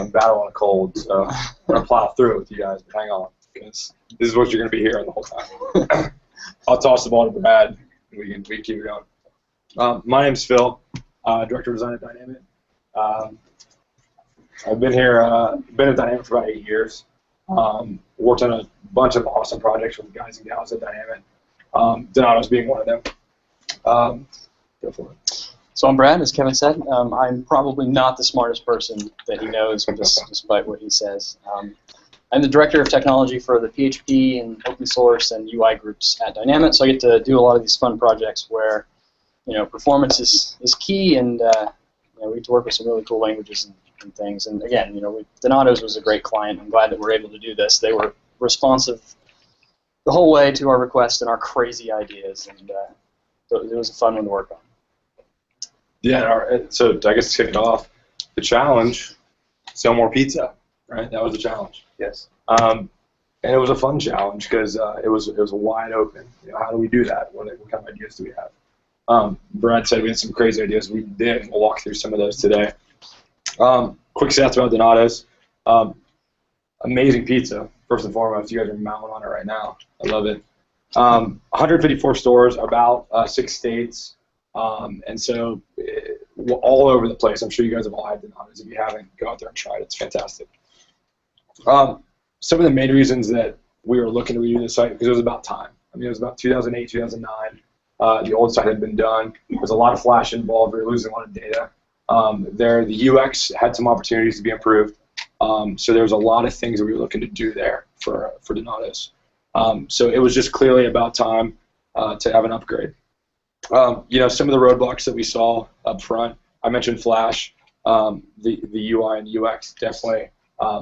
I'm battling a cold, so I'm going to plow through it with you guys, but hang on, because this is what you're going to be hearing the whole time. I'll toss the ball to Brad, and we can keep it going. My name's Phil, Director of Design at Dynamit. I've been here, been at Dynamit for about 8 years. Worked on a bunch of awesome projects with the guys and gals at Dynamit. Donato's being one of them. Go for it. So I'm Brad, as Kevin said. I'm probably not the smartest person that he knows, despite what he says. I'm the Director of Technology for the PHP and open source and UI groups at Dynamit, so I get to do a lot of these fun projects where, performance is key, and we get to work with some really cool languages and things. And again, Donato's was a great client. I'm glad that we're able to do this. They were responsive the whole way to our requests and our crazy ideas, and it was a fun one to work on. Yeah, so I guess to kick it off, the challenge, sell more pizza, right? That was the challenge. Yes. And it was a fun challenge because it was wide open. How do we do that? What kind of ideas do we have? Brad said we had some crazy ideas. We did. We'll walk through some of those today. Quick stats about Donato's. Amazing pizza, first and foremost. You guys are mowing on it right now. I love it. 154 stores, about 6 states. And so all over the place. I'm sure you guys have all had Donato's. If you haven't, go out there and try it. It's fantastic. Some of the main reasons that we were looking to redo the site, because it was about time. I mean, it was about 2008, 2009. The old site had been done. There was a lot of flash involved. We were losing a lot of data. The UX had some opportunities to be improved. So there was a lot of things that we were looking to do there for Donato's. So it was just clearly about time to have an upgrade. Some of the roadblocks that we saw up front, I mentioned Flash, the UI and UX definitely.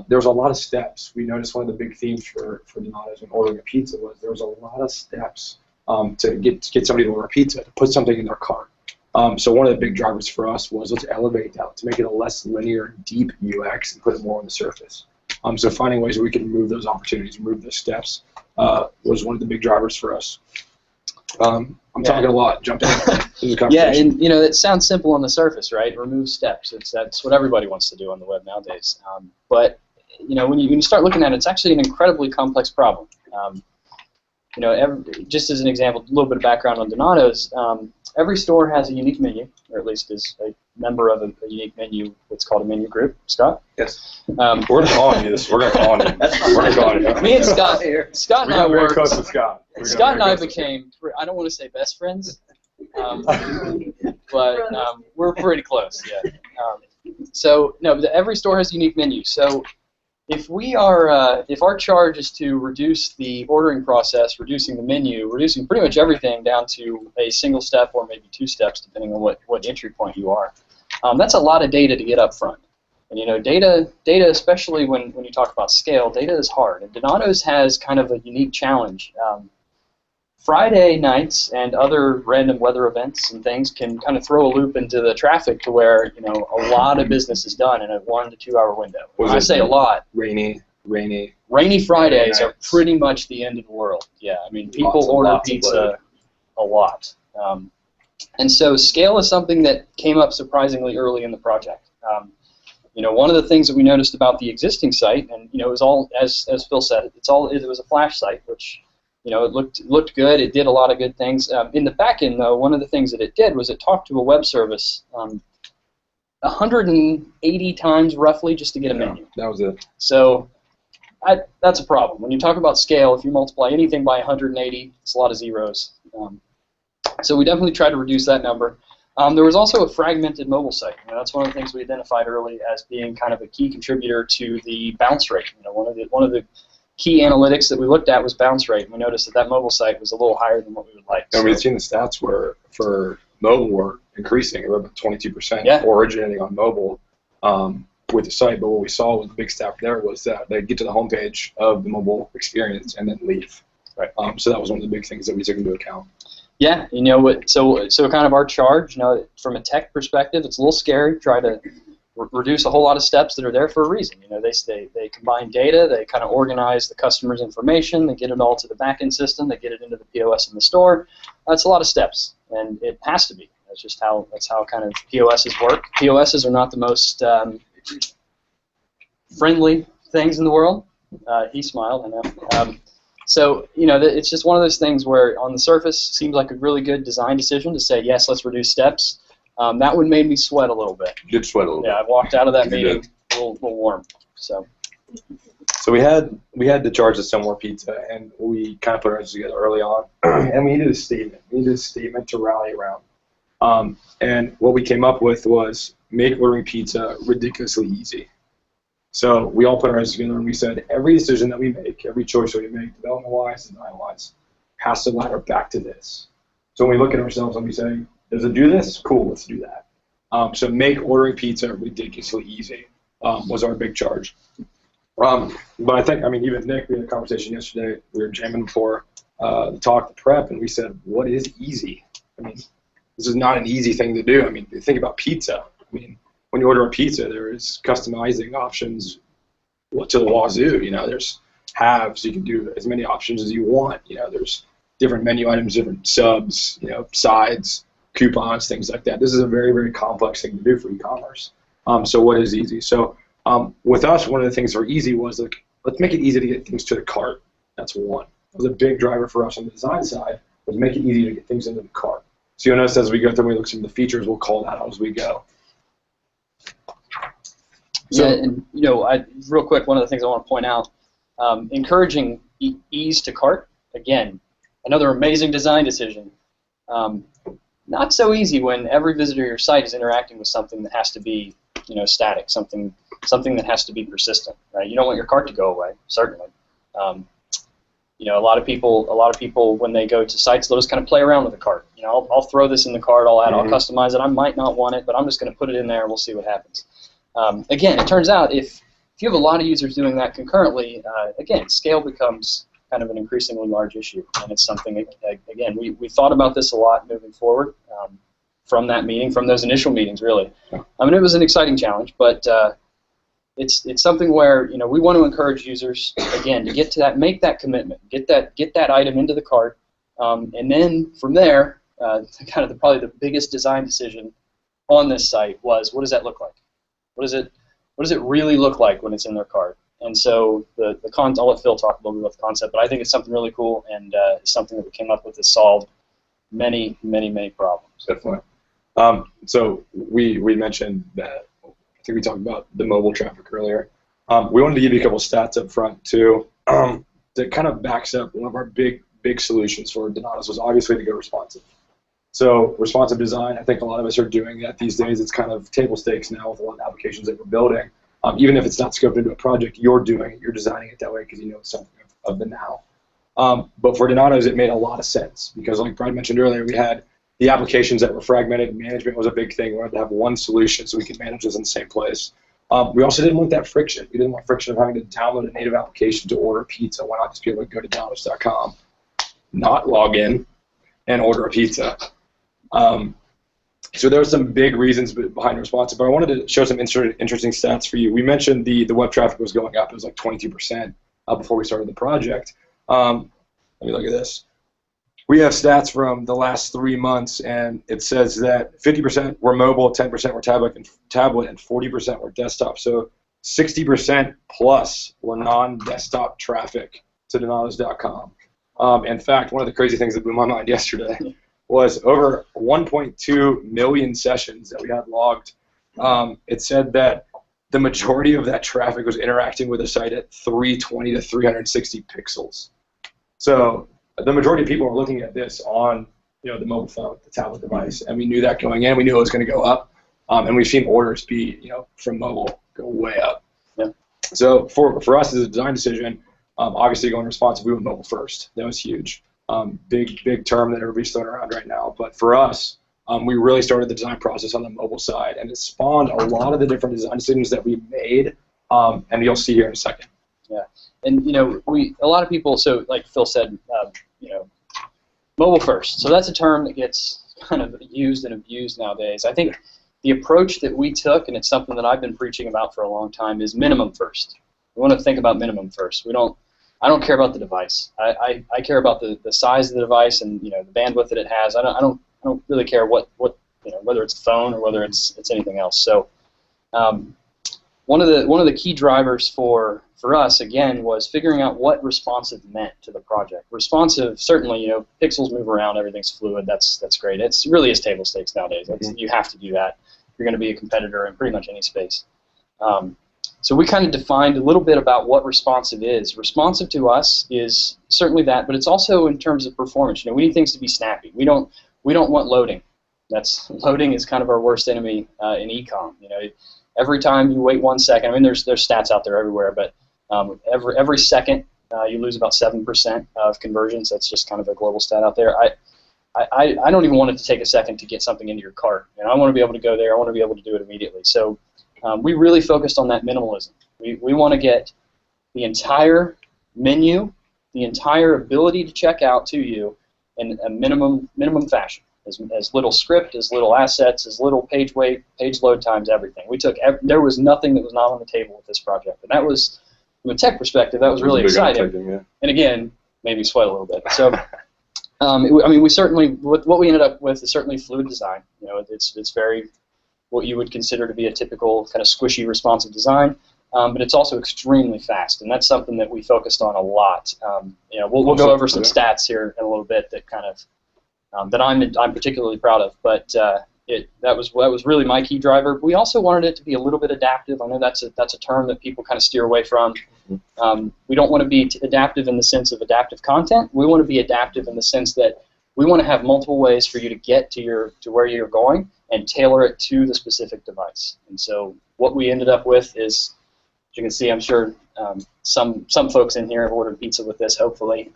There was a lot of steps. We noticed one of the big themes for Donato's when ordering a pizza was there was a lot of steps to get somebody to order a pizza, to put something in their cart. So one of the big drivers for us was let's elevate that, to make it a less linear, deep UX and put it more on the surface. So finding ways where we can remove those opportunities, remove those steps, was one of the big drivers for us. I'm talking a lot. Jump in. Yeah, and it sounds simple on the surface, right? Remove steps. That's what everybody wants to do on the web nowadays. But when you start looking at it, it's actually an incredibly complex problem. Just as an example, a little bit of background on Donato's. Every store has a unique menu, or at least is a member of a unique menu. What's called a menu group. Scott? Yes. We're going to call on you. We're going to call on you. We're going to call on you. Me and Scott here. Scott and I were very close with Scott. Scott and I became, I don't want to say best friends, but we're pretty close, yeah. Every store has a unique menu. So if our charge is to reduce the ordering process, reducing the menu, reducing pretty much everything down to a single step or maybe 2 steps, depending on what entry point you are, that's a lot of data to get up front. And data, especially when you talk about scale, data is hard. And Donato's has kind of a unique challenge. Friday nights and other random weather events and things can kind of throw a loop into the traffic to where a lot of business is done in a 1 to 2 hour window. When I say a lot, rainy Fridays are pretty much the end of the world. Yeah, I mean people order pizza a lot, and so scale is something that came up surprisingly early in the project. One of the things that we noticed about the existing site, and it was all as Phil said, it was a Flash site, which it looked good. It did a lot of good things. In the back end, though, one of the things that it did was it talked to a web service 180 times roughly just to get a menu. That was it. So that's a problem. When you talk about scale, if you multiply anything by 180, it's a lot of zeros. So we definitely tried to reduce that number. There was also a fragmented mobile site. That's one of the things we identified early as being kind of a key contributor to the bounce rate. One of the key analytics that we looked at was bounce rate. We noticed that mobile site was a little higher than what we would like. And we've seen the stats where for mobile were increasing. It was about 22% originating on mobile with the site. But what we saw with the big stat there was that they'd get to the homepage of the mobile experience and then leave. Right. So that was one of the big things that we took into account. Yeah, so kind of our charge, from a tech perspective, it's a little scary. Try to reduce a whole lot of steps that are there for a reason. They combine data, they kind of organize the customer's information, they get it all to the back-end system, they get it into the POS in the store. That's a lot of steps, and it has to be. That's how kind of POSs work. POSs are not the most friendly things in the world. He smiled, I know. So, it's just one of those things where on the surface seems like a really good design decision to say, yes, let's reduce steps. That one made me sweat a little bit. You did sweat a little bit. Yeah, I walked out of that meeting a little warm. So we had to charge us some more pizza, and we kind of put ours together early on, and we needed a statement. We needed a statement to rally around. And what we came up with was make ordering pizza ridiculously easy. So we all put our heads together and we said every decision that we make, every choice that we make, development-wise, design-wise, has to ladder back to this. So when we look at ourselves and we say, does it do this? Cool, let's do that. So make ordering pizza ridiculously easy was our big charge. But I think, even Nick, we had a conversation yesterday. We were jamming before the talk, the prep, and we said, what is easy? This is not an easy thing to do. Think about pizza. When you order a pizza, there is customizing options to the wazoo. There's halves. You can do as many options as you want. There's different menu items, different subs, sides, coupons, things like that. This is a very, very complex thing to do for e-commerce. So what is easy? So with us, one of the things that were easy was, let's make it easy to get things to the cart. That's one. That was a big driver for us on the design side, was make it easy to get things into the cart. So you'll notice as we go through and we look at some of the features, we'll call that out as we go. So, yeah, and real quick, one of the things I want to point out, encouraging ease to cart, again, another amazing design decision. Not so easy when every visitor to your site is interacting with something that has to be, static, something that has to be persistent, right? You don't want your cart to go away, certainly. A lot of people when they go to sites, they'll just kind of play around with the cart. I'll throw this in the cart, I'll customize it. I might not want it, but I'm just going to put it in there and we'll see what happens. Again, it turns out if you have a lot of users doing that concurrently, again, scale becomes kind of an increasingly large issue, and it's something, again, we thought about this a lot moving forward from that meeting, from those initial meetings, really. It was an exciting challenge, but it's something where we want to encourage users, again, to get to that, make that commitment, get that item into the cart, and then from there, probably the biggest design decision on this site was, what does that look like? What does it really look like when it's in their cart? And so I'll let Phil talk a little bit about the concept, but I think it's something really cool, and it's something that we came up with that solved many, many, many problems. Definitely. So we mentioned that, I think we talked about the mobile traffic earlier. We wanted to give you a couple stats up front too, that kind of backs up one of our big solutions for Donatos was obviously to go responsive. So responsive design, I think a lot of us are doing that these days. It's kind of table stakes now with a lot of applications that we're building. Even if it's not scoped into a project, you're doing it. You're designing it that way because you know it's something of the now. But for Donatos, it made a lot of sense because, like Brad mentioned earlier, we had the applications that were fragmented. Management was a big thing. We wanted to have one solution so we could manage this in the same place. We also didn't want that friction. We didn't want friction of having to download a native application to order pizza. Why not just be able to go to Donatos.com, not log in, and order a pizza? So there were some big reasons behind responsive, but I wanted to show some interesting stats for you. We mentioned the web traffic was going up. It was like 22% before we started the project. Let me look at this. We have stats from the last 3 months, and it says that 50% were mobile, 10% were tablet, and 40% were desktop. So 60% plus were non-desktop traffic to Donatos.com. In fact, one of the crazy things that blew my mind yesterday was over 1.2 million sessions that we had logged. It said that the majority of that traffic was interacting with the site at 320 to 360 pixels. So the majority of people are looking at this on the mobile phone, the tablet device, and we knew that going in. We knew it was going to go up, and we've seen orders be from mobile go way up. Yeah. So for us as a design decision, obviously going responsive, we went mobile first. That was huge. Big term that everybody's throwing around right now. But for us, we really started the design process on the mobile side, and it spawned a lot of the different design decisions that we made, and you'll see here in a second. Yeah, and a lot of people. So like Phil said, mobile first. So that's a term that gets kind of used and abused nowadays. I think the approach that we took, and it's something that I've been preaching about for a long time, is minimum first. We want to think about minimum first. I don't care about the device. I care about the size of the device and the bandwidth that it has. I don't really care what whether it's a phone or whether it's anything else. So one of the key drivers for us again was figuring out what responsive meant to the project. Responsive, certainly, pixels move around, everything's fluid. That's great. It really is table stakes nowadays. You have to do that. You're going to be a competitor in pretty much any space. So we kind of defined a little bit about what responsive is. Responsive to us is certainly that, but it's also in terms of performance. We need things to be snappy. We don't want loading. Loading is kind of our worst enemy in e-com. Every time you wait 1 second, I mean, there's stats out there everywhere, but every second you lose about 7% of conversions. That's just kind of a global stat out there. I don't even want it to take a second to get something into your cart. I want to be able to go there. I want to be able to do it immediately. So we really focused on that minimalism. We want to get the entire menu, the entire ability to check out to you in a minimum fashion. As little script, as little assets, as little page weight, page load times, everything. There was nothing that was not on the table with this project, and that was, from a tech perspective, that was really exciting. Yeah. And again, maybe sweat a little bit. So, we certainly, what we ended up with is certainly fluid design. It's very what you would consider to be a typical kind of squishy, responsive design, but it's also extremely fast, and that's something that we focused on a lot. We'll go over some stats here in a little bit that kind of that I'm particularly proud of, but that was really my key driver. We also wanted it to be a little bit adaptive. I know that's a term that people kind of steer away from. We don't want to be adaptive in the sense of adaptive content. We want to be adaptive in the sense that we want to have multiple ways for you to get to where you're going and tailor it to the specific device. And so what we ended up with is, as you can see, I'm sure some folks in here have ordered pizza with this, hopefully.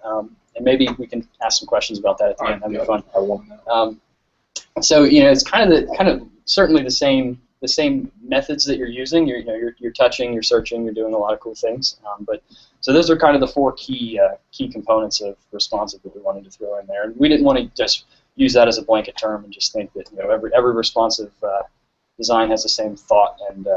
And maybe we can ask some questions about that at the end. That'd be fun. I want that. So it's kind of certainly the same methods that you're using. You're touching, you're searching, you're doing a lot of cool things. So those are kind of the 4 key components of responsive that we wanted to throw in there. And we didn't want to just use that as a blanket term and just think that every responsive design has the same thought and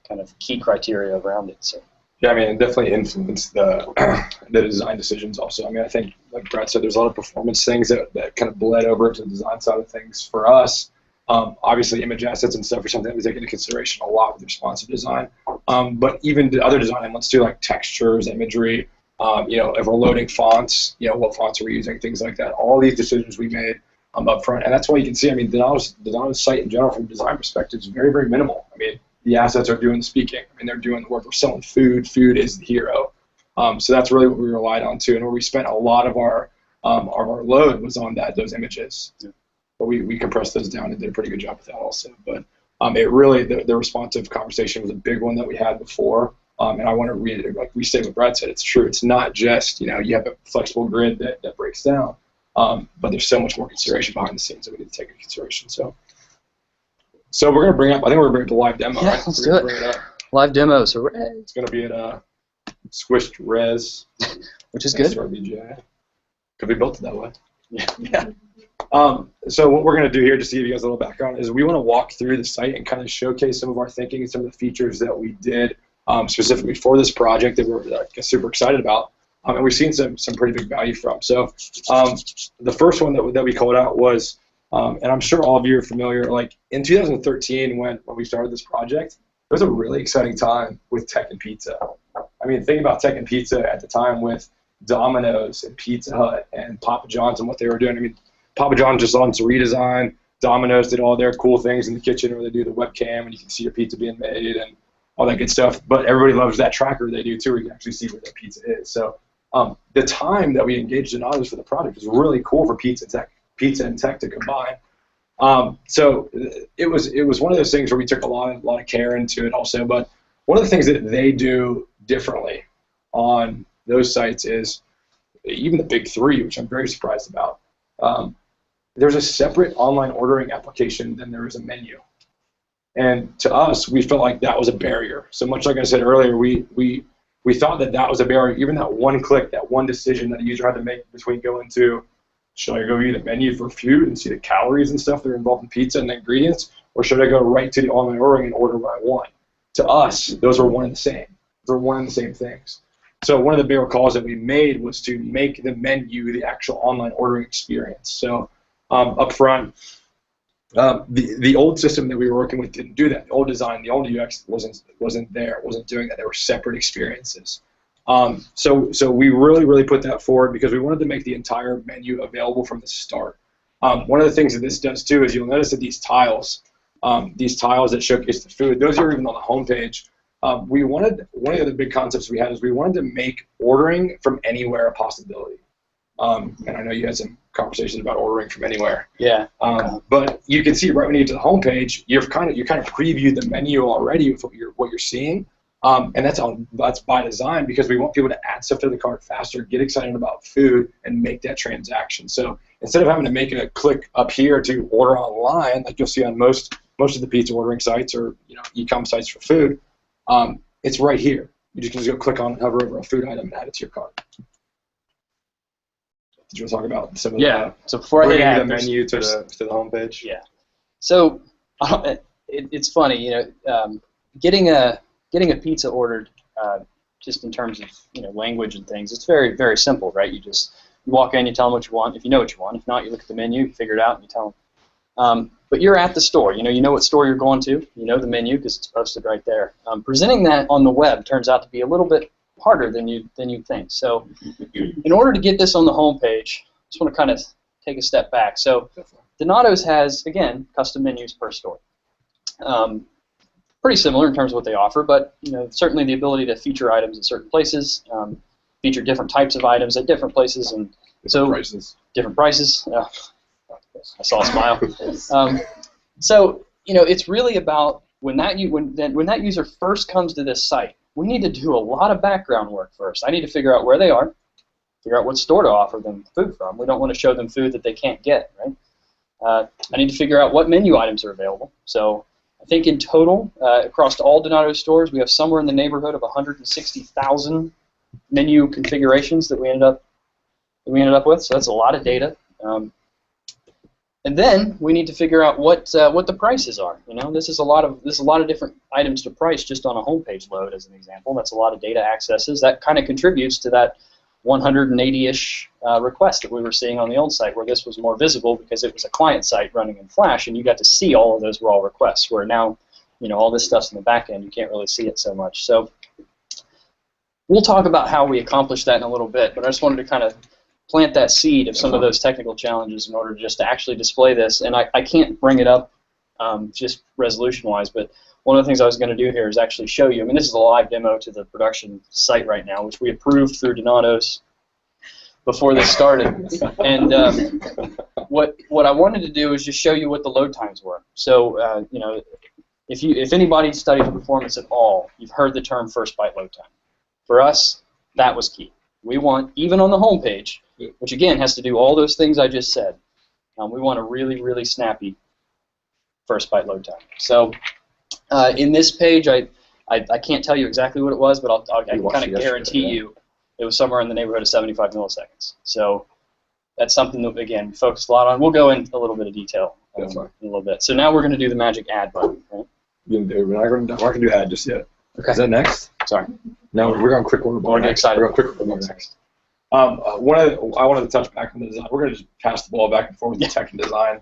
kind of key criteria around it. So. Yeah, it definitely influenced the design decisions also. I think, like Brett said, there's a lot of performance things that kind of bled over to the design side of things for us. Obviously, image assets and stuff are something that we take into consideration a lot with responsive design. But even the other design elements too, like textures, imagery, if we're loading fonts, what fonts are we using, things like that. All these decisions we made up front. And that's why you can see, Dynamit's site in general from a design perspective is very, very minimal. The assets are doing the speaking. They're doing the work. We're selling food. Food is the hero. So that's really what we relied on too, and where we spent a lot of our load was on those images. Yeah. But we compressed those down and did a pretty good job with that also. But it really the responsive conversation was a big one that we had before. And I want to restate what Brad said. It's true. It's not just you have a flexible grid that breaks down, but there's so much more consideration behind the scenes that we need to take into consideration. So we're going to bring up, I think we're going to bring up the live demo, right? Let's do it. Live demo, so it's going to be at Squished Res. Which is good. RBJ. Could be built that way. Yeah. So what we're going to do here, just to give you guys a little background, is we want to walk through the site and kind of showcase some of our thinking and some of the features that we did specifically for this project that we're super excited about. And we've seen some pretty big value from. So the first one that we called out was, and I'm sure all of you are familiar, in 2013 when we started this project, it was a really exciting time with tech and pizza. Think about tech and pizza at the time with Domino's and Pizza Hut and Papa John's and what they were doing. Papa John's just launched a redesign. Domino's did all their cool things in the kitchen where they do the webcam and you can see your pizza being made and all that good stuff. But everybody loves that tracker they do too, where you can actually see where their pizza is. So the time that we engaged in others for the project was really cool for pizza and tech to combine. So it was one of those things where we took a lot of care into it also. But one of the things that they do differently on those sites is even the big 3, which I'm very surprised about. There's a separate online ordering application than there is a menu. And to us, we felt like that was a barrier. So much like I said earlier, we thought that was a barrier. Even that one click, that one decision that a user had to make between going to, should I go view the menu for food and see the calories and stuff that are involved in pizza and the ingredients, or should I go right to the online ordering and order what I want? To us, those were one and the same. They're one and the same things. So one of the bigger calls that we made was to make the menu the actual online ordering experience. So up front, The old system that we were working with didn't do that. The old design, the old UX wasn't there. It wasn't doing that. They were separate experiences. So we really put that forward because we wanted to make the entire menu available from the start. One of the things that this does too is you'll notice that these tiles that showcase the food, those are even on the homepage. One of the other big concepts we had is we wanted to make ordering from anywhere a possibility. And I know you had some conversations about ordering from anywhere. Yeah. But you can see right when you get to the homepage, you kind of previewed the menu already with what you're seeing. And that's by design because we want people to add stuff to the cart faster, get excited about food, and make that transaction. So instead of having to make a click up here to order online, like you'll see on most of the pizza ordering sites or e-com sites for food, it's right here. You just can go click on and hover over a food item and add it to your cart. Did you want to talk about some of So before I bringing the menu to the homepage? Yeah. So it's funny, getting a pizza ordered, just in terms of language and things, it's very, very simple, right? You walk in, you tell them what you want. If you know what you want, if not, you look at the menu, you figure it out, and you tell them. But you're at the store. You know what store you're going to. You know the menu because it's posted right there. Presenting that on the web turns out to be a little bit harder than you think. So, in order to get this on the homepage, I just want to kind of take a step back. So, Donato's has again custom menus per store. Pretty similar in terms of what they offer, but certainly the ability to feature items in certain places, feature different types of items at different places, and different prices. I saw a smile. So it's really about when that user first comes to this site, we need to do a lot of background work first. I need to figure out where they are, figure out what store to offer them food from. We don't want to show them food that they can't get, right? I need to figure out what menu items are available. So I think in total, across all Donato stores, we have somewhere in the neighborhood of 160,000 menu configurations that we ended up with. So that's a lot of data. And then we need to figure out what the prices are. This is a lot of different items to price just on a homepage load, as an example. That's a lot of data accesses. That kind of contributes to that 180-ish request that we were seeing on the old site, where this was more visible because it was a client site running in Flash, and you got to see all of those raw requests. Where now, all this stuff's in the back end, you can't really see it so much. So we'll talk about how we accomplish that in a little bit, but I just wanted to kind of plant that seed of some of those technical challenges in order just to actually display this. And I can't bring it up just resolution-wise, but one of the things I was going to do here is actually show you. I mean, this is a live demo to the production site right now, which we approved through Donato's before this started. And what I wanted to do is just show you what the load times were. So, if anybody studies performance at all, you've heard the term first byte load time. For us, that was key. We want, even on the home page, which again has to do all those things I just said, we want a really, really snappy first byte load time. So in this page, I can't tell you exactly what it was, but I can kind of guarantee you it was somewhere in the neighborhood of 75 milliseconds. So that's something that, again, we focused a lot on. We'll go into a little bit of detail in a little bit. So now we're going to do the magic add button. Right? We're not going to do add just yet. Okay. Is that next? Sorry. No, we're going quick order bar. We're excited. We're going quick order bar next. I wanted to touch back on the design. We're going to just pass the ball back and forth with the tech and design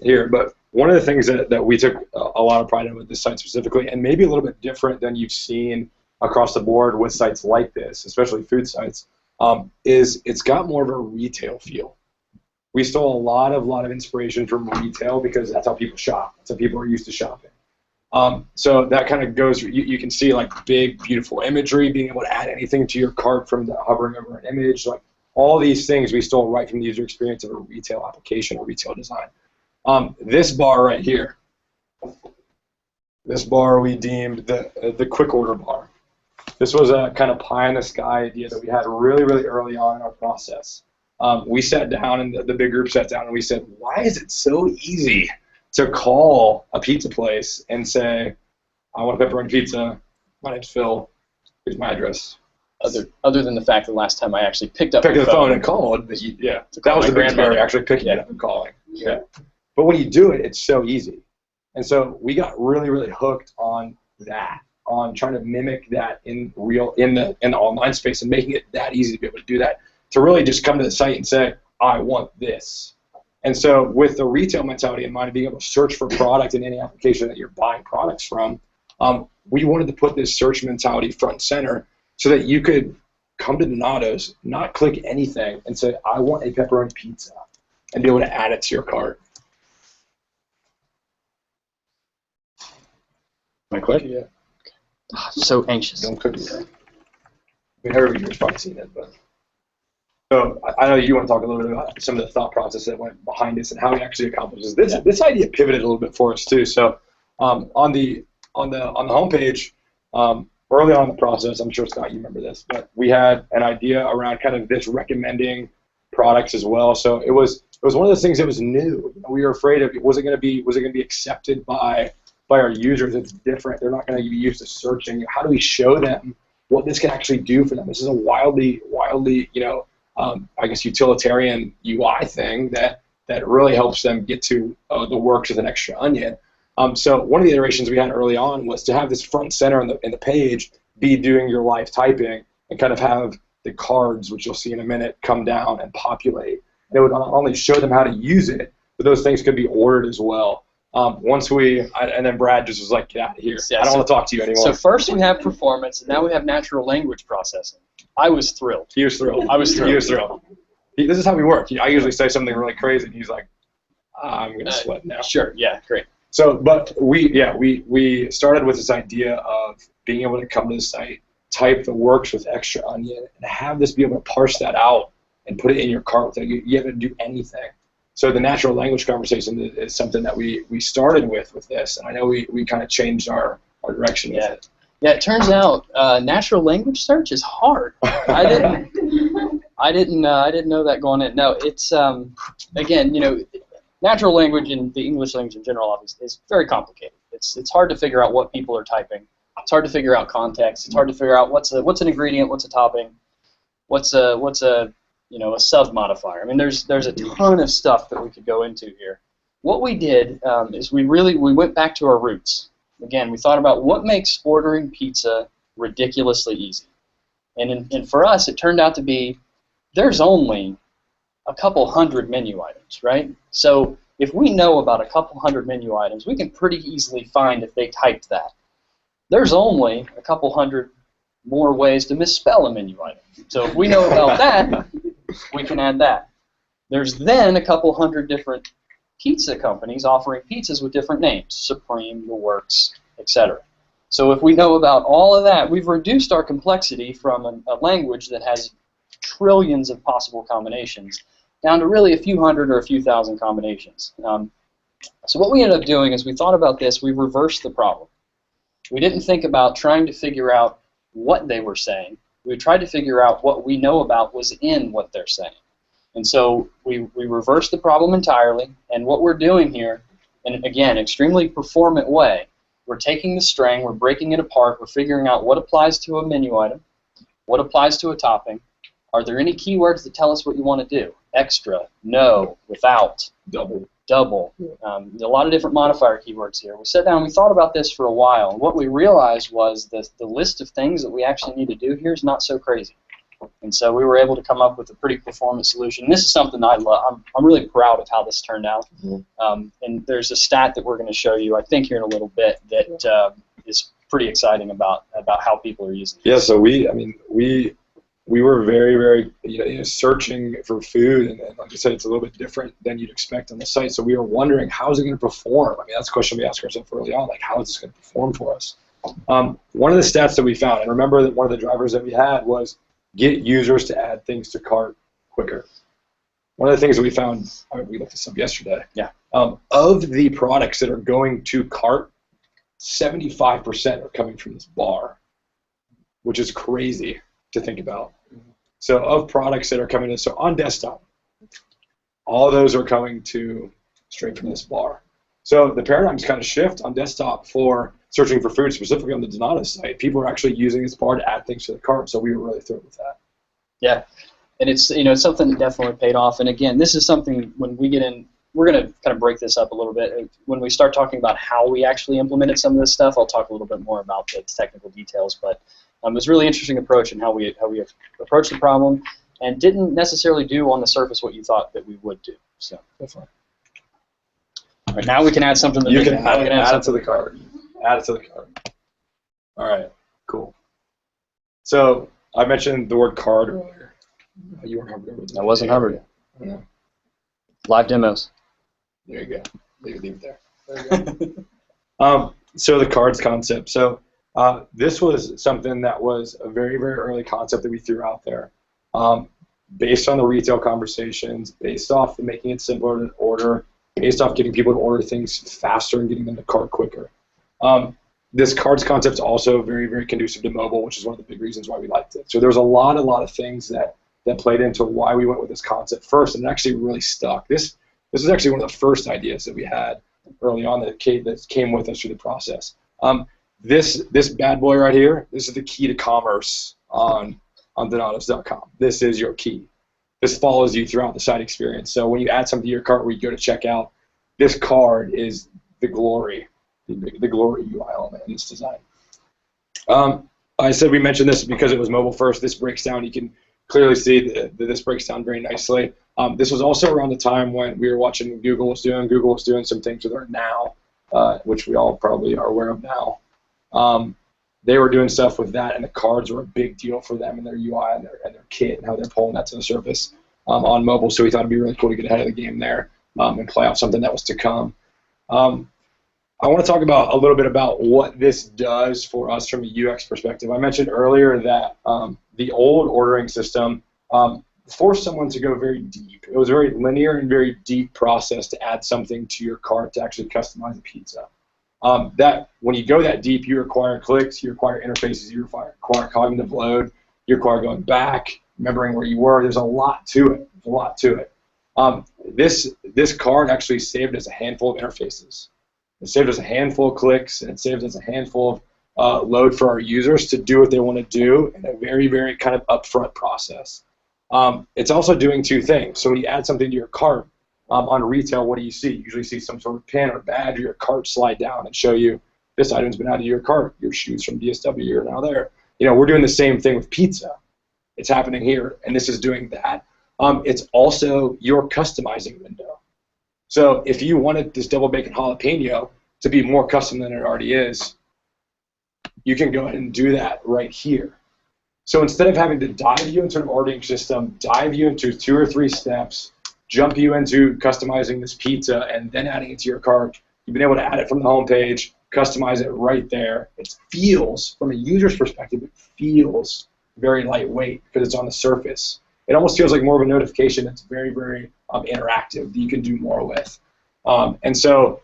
here. But one of the things that we took a lot of pride in with this site specifically, and maybe a little bit different than you've seen across the board with sites like this, especially food sites, is it's got more of a retail feel. We stole a lot of inspiration from retail because that's how people shop. That's how people are used to shopping. So that kind of goes, you can see like big, beautiful imagery, being able to add anything to your cart from hovering over an image, like all these things we stole right from the user experience of a retail application or retail design. This bar right here, this bar we deemed the quick order bar. This was a kind of pie in the sky idea that we had really, really early on in our process. We sat down, and the big group sat down, and we said, why is it so easy to call a pizza place and say, I want a pepperoni pizza, my name's Phil, here's my address. Other than the fact that last time I actually picked up the phone and called, yeah, that was the big barrier, actually picking it up and calling. Yeah. But when you do it, it's so easy. And so we got really, really hooked on that, on trying to mimic that in the online space and making it that easy to be able to do that, to really just come to the site and say, I want this. And so with the retail mentality in mind, being able to search for product in any application that you're buying products from, we wanted to put this search mentality front and center so that you could come to Donato's, not click anything, and say, I want a pepperoni pizza, and be able to add it to your cart. Am I click? Yeah. Oh, so anxious. Don't click it. I mean, everybody here's probably seen it, but. So I know you want to talk a little bit about some of the thought process that went behind this and how we actually accomplished this. This idea pivoted a little bit for us too. So on the homepage, early on in the process, I'm sure Scott, you remember this, but we had an idea around kind of this recommending products as well. So it was one of those things that was new. We were afraid of was it going to be accepted by our users? It's different. They're not going to be used to searching. How do we show them what this can actually do for them? This is a wildly I guess utilitarian UI thing that really helps them get to the works with an extra onion. So one of the iterations we had early on was to have this front and center in the page be doing your live typing and kind of have the cards, which you'll see in a minute, come down and populate. It would not only show them how to use it, but those things could be ordered as well. And then Brad just was like, get out of here. I don't want to talk to you anymore. So first we have performance, and now we have natural language processing. I was thrilled. He was thrilled. I was thrilled. He was thrilled. This is how we work. I usually say something really crazy, and he's like, I'm going to sweat now. Sure, yeah, great. So, but we started with this idea of being able to come to the site, type the works with extra onion, and have this be able to parse that out and put it in your cart without you having to do anything. So the natural language conversation is something that we started with this, and I know we kind of changed our direction with it. Yeah, it turns out natural language search is hard. I didn't know that going in. No, it's again, natural language and the English language in general obviously is very complicated. It's hard to figure out what people are typing. It's hard to figure out context. It's hard to figure out what's an ingredient, what's a topping, what's a sub modifier. I mean, there's a ton of stuff that we could go into here. What we did is we went back to our roots. Again, we thought about what makes ordering pizza ridiculously easy. And for us, it turned out to be there's only a couple hundred menu items, right? So if we know about a couple hundred menu items, we can pretty easily find if they typed that. There's only a couple hundred more ways to misspell a menu item. So if we know about that, we can add that. There's then a couple hundred different pizza companies offering pizzas with different names, Supreme, The Works, etc. So if we know about all of that, we've reduced our complexity from a language that has trillions of possible combinations down to really a few hundred or a few thousand combinations. So what we ended up doing is we thought about this, we reversed the problem. We didn't think about trying to figure out what they were saying. We tried to figure out what we know about was in what they're saying. And so we reversed the problem entirely, and what we're doing here, in, again, extremely performant way, we're taking the string, we're breaking it apart, we're figuring out what applies to a menu item, what applies to a topping. Are there any keywords that tell us what you want to do? Extra, no, without, double. A lot of different modifier keywords here. We sat down and we thought about this for a while, and what we realized was the list of things that we actually need to do here is not so crazy. And so we were able to come up with a pretty performant solution. And this is something I love. I'm really proud of how this turned out. And there's a stat that we're going to show you, I think, here in a little bit that is pretty exciting about how people are using it. Yeah, so we were very, very searching for food, and like I said, it's a little bit different than you'd expect on the site. So we were wondering, how is it going to perform? I mean, that's a question we asked ourselves early on, like, how is this going to perform for us? One of the stats that we found, and remember that one of the drivers that we had was get users to add things to cart quicker. One of the things that we found, we looked this up yesterday. Yeah. Of the products that are going to cart, 75% are coming from this bar, which is crazy to think about. So of products that are coming in, so on desktop, all those are coming to straight from this bar. So the paradigm's kind of shift on desktop for searching for food, specifically on the Donato site. People are actually using this bar to add things to the cart, so we were really thrilled with that. Yeah, and it's it's something that definitely paid off. And again, this is something when we get in, we're going to kind of break this up a little bit. When we start talking about how we actually implemented some of this stuff, I'll talk a little bit more about the technical details. But it was a really interesting approach in how we approached the problem. and didn't necessarily do on the surface what you thought that we would do. So, Definitely. All right, now we can add something to You the can menu. add it to the cart. Add it to the cart. All right, cool. So I mentioned the word card earlier. You weren't Hubbard over there. That wasn't Hubbard. Yeah. Live demos. There you go. Leave it there. There you go. So the cards concept. So this was something that was a very, very early concept that we threw out there. Based on the retail conversations, based off making it simpler to order, based off getting people to order things faster and getting them to cart quicker. This cards concept is also very, very conducive to mobile, which is one of the big reasons why we liked it. So there's a lot of things that played into why we went with this concept first, and it actually really stuck. This is actually one of the first ideas that we had early on that came with us through the process. This bad boy right here, this is the key to commerce on Donatos.com. This is your key. This follows you throughout the site experience. So when you add something to your cart where you go to checkout, this card is the glory UI element in this design. I said we mentioned this because it was mobile first. This breaks down. You can clearly see that this breaks down very nicely. This was also around the time when we were watching what Google was doing. Google was doing some things with our Now, which we all probably are aware of now. They were doing stuff with that, and the cards were a big deal for them and their UI and their kit and how they're pulling that to the surface on mobile. So we thought it'd be really cool to get ahead of the game there and play out something that was to come. I want to talk about a little bit about what this does for us from a UX perspective. I mentioned earlier that the old ordering system forced someone to go very deep. It was a very linear and very deep process to add something to your cart to actually customize a pizza. That when you go that deep, you require clicks, you require interfaces, you require cognitive load, you require going back, remembering where you were. There's a lot to it. There's a lot to it. This card actually saved us a handful of interfaces. It saved us a handful of clicks, and it saved us a handful of load for our users to do what they want to do in a very, very kind of upfront process. It's also doing two things. So when you add something to your cart on retail, what do you see? You usually see some sort of pin or badge or your cart slide down and show you this item's been added to your cart. Your shoes from DSW are now there. We're doing the same thing with pizza. It's happening here, and this is doing that. It's also your customizing window. So if you wanted this double bacon jalapeno to be more custom than it already is, you can go ahead and do that right here. So instead of having to dive you into an ordering system, dive you into 2 or 3 steps, jump you into customizing this pizza and then adding it to your cart, you've been able to add it from the home page, customize it right there. It feels, from a user's perspective, it feels very lightweight because it's on the surface. It almost feels like more of a notification that's very, very interactive that you can do more with. And so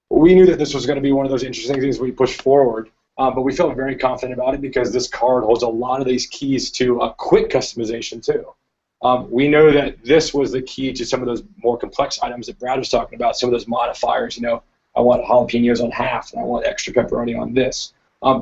we knew that this was going to be one of those interesting things we pushed forward, but we felt very confident about it because this card holds a lot of these keys to a quick customization too. We know that this was the key to some of those more complex items that Brad was talking about, some of those modifiers. I want jalapenos on half, and I want extra pepperoni on this.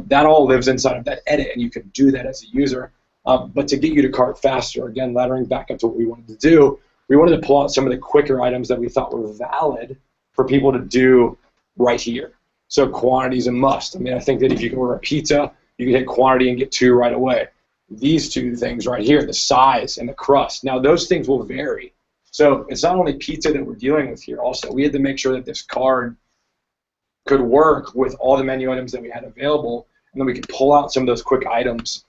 That all lives inside of that edit, and you can do that as a user. But to get you to cart faster, again, laddering back up to what we wanted to do, we wanted to pull out some of the quicker items that we thought were valid for people to do right here. So quantity is a must. I think that if you can order a pizza, you can hit quantity and get 2 right away. These 2 things right here, the size and the crust. Now, those things will vary. So it's not only pizza that we're dealing with here also. We had to make sure that this card could work with all the menu items that we had available, and then we could pull out some of those quick items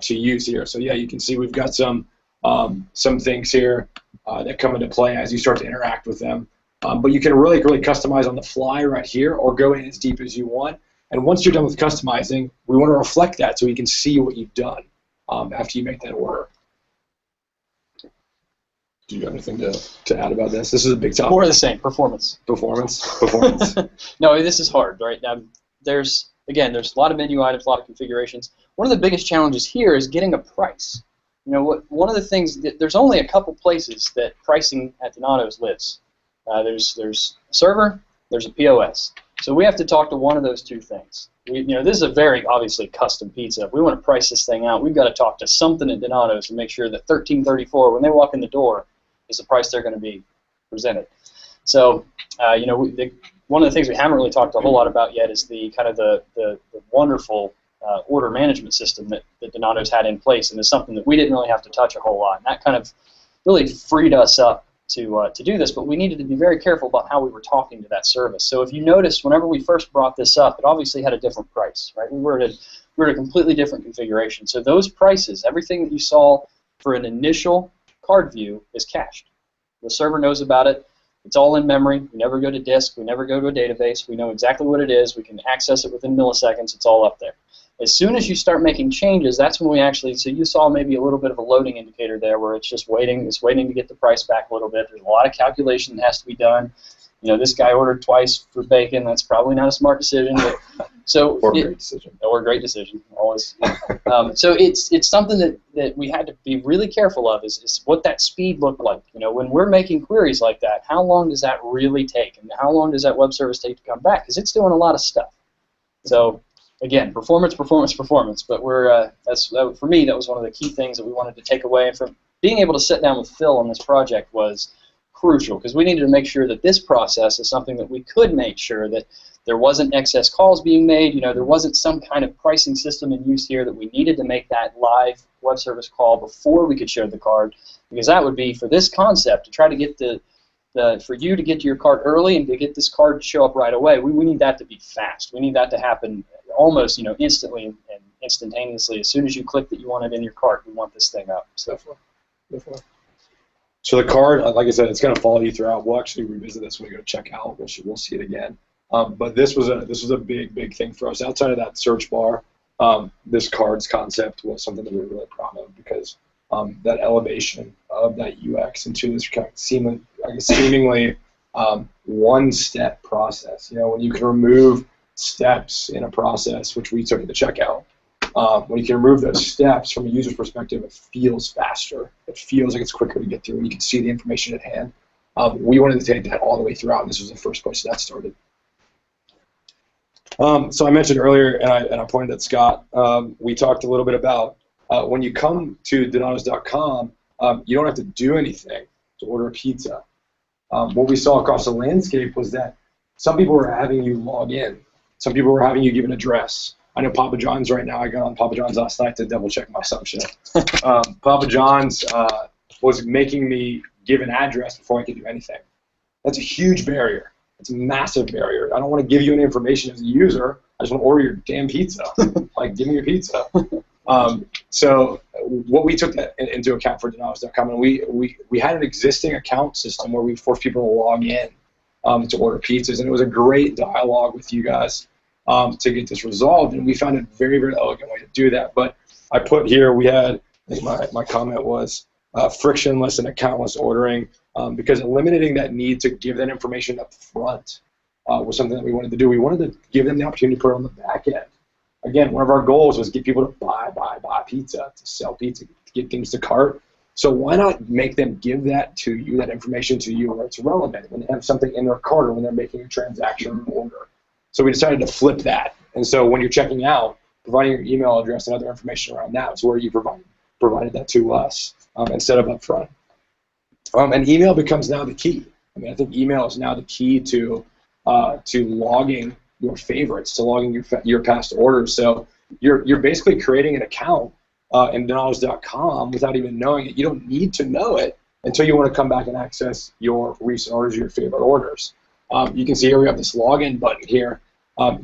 to use here. So yeah, you can see we've got some things here that come into play as you start to interact with them. But you can really customize on the fly right here or go in as deep as you want. And once you're done with customizing, we want to reflect that so we can see what you've done after you make that order. Do you have anything to add about this? This is a big topic. More of the same, performance. Performance. No, this is hard, right? Now, there's a lot of menu items, a lot of configurations. One of the biggest challenges here is getting a price. One of the things, there's only a couple places that pricing at Donatos lives. There's a server, there's a POS. So we have to talk to one of those 2 things. This is a very obviously custom pizza. If we want to price this thing out, we've got to talk to something at Donatos and make sure that $13.34, when they walk in the door, is the price they're going to be presented. So, one of the things we haven't really talked a whole lot about yet is the kind of the wonderful order management system that Donato's had in place, and it's something that we didn't really have to touch a whole lot. And that kind of really freed us up to do this, but we needed to be very careful about how we were talking to that service. So if you noticed, whenever we first brought this up, it obviously had a different price, right? We were at a completely different configuration. So those prices, everything that you saw for an initial card view is cached. The server knows about it. It's all in memory. We never go to disk. We never go to a database. We know exactly what it is. We can access it within milliseconds. It's all up there. As soon as you start making changes, that's when we actually, so you saw maybe a little bit of a loading indicator there where it's just waiting, it's waiting to get the price back a little bit. There's a lot of calculation that has to be done. You know, this guy ordered twice for bacon. That's probably not a smart decision. But, so or a great decision. Or a great decision, always. So it's something that we had to be really careful of is what that speed looked like. You know, when we're making queries like that, how long does that really take? And how long does that web service take to come back? Because it's doing a lot of stuff. So again, performance, performance, performance. But for me, that was one of the key things that we wanted to take away. And from being able to sit down with Phil on this project was crucial, because we needed to make sure that this process is something that we could make sure that there wasn't excess calls being made. You know, there wasn't some kind of pricing system in use here, that we needed to make that live web service call before we could show the card, because that would be, for this concept, to try to get for you to get to your cart early and to get this card to show up right away, we need that to be fast. We need that to happen almost, you know, instantly and instantaneously. As soon as you click that you want it in your cart, we want this thing up. So, definitely. So the card, like I said, it's going to follow you throughout. We'll actually revisit this when we go to checkout. We'll see it again. But this was a big thing for us. Outside of that search bar, this cards concept was something that we were really proud of, because that elevation of that UX into this kind of seemingly one-step process. You know, when you can remove steps in a process, which we took at the checkout, when you can remove those steps from a user's perspective, it feels faster. It feels like it's quicker to get through, and you can see the information at hand. We wanted to take that all the way throughout, and this was the first place that started. So I mentioned earlier, and I pointed at Scott, we talked a little bit about when you come to Donatos.com, you don't have to do anything to order a pizza. What we saw across the landscape was that some people were having you log in. Some people were having you give an address. I know Papa John's right now. I got on Papa John's last night to double check my assumption. Papa John's was making me give an address before I could do anything. That's a huge barrier. It's a massive barrier. I don't want to give you any information as a user. I just want to order your damn pizza. Like, give me your pizza. So what we took that into account for Donatos.com, and we had an existing account system where we forced people to log in to order pizzas, and it was a great dialogue with you guys to get this resolved, and we found a very, very elegant way to do that. But I put here, we had, I think my comment was frictionless and accountless ordering, because eliminating that need to give that information up front was something that we wanted to do. We wanted to give them the opportunity to put it on the back end. Again, one of our goals was get people to buy pizza, to sell pizza, to get things to cart. So why not make them give that to you, that information to you where it's relevant, when they have something in their cart or when they're making a transaction or order. So we decided to flip that. And so when you're checking out, providing your email address and other information around that is where you provided that to us instead of up front. And email becomes now the key. I mean, I think email is now the key to logging your favorites, to logging your past orders. So you're basically creating an account in Donatos.com without even knowing it. You don't need to know it until you want to come back and access your recent orders, your favorite orders. You can see here we have this login button here.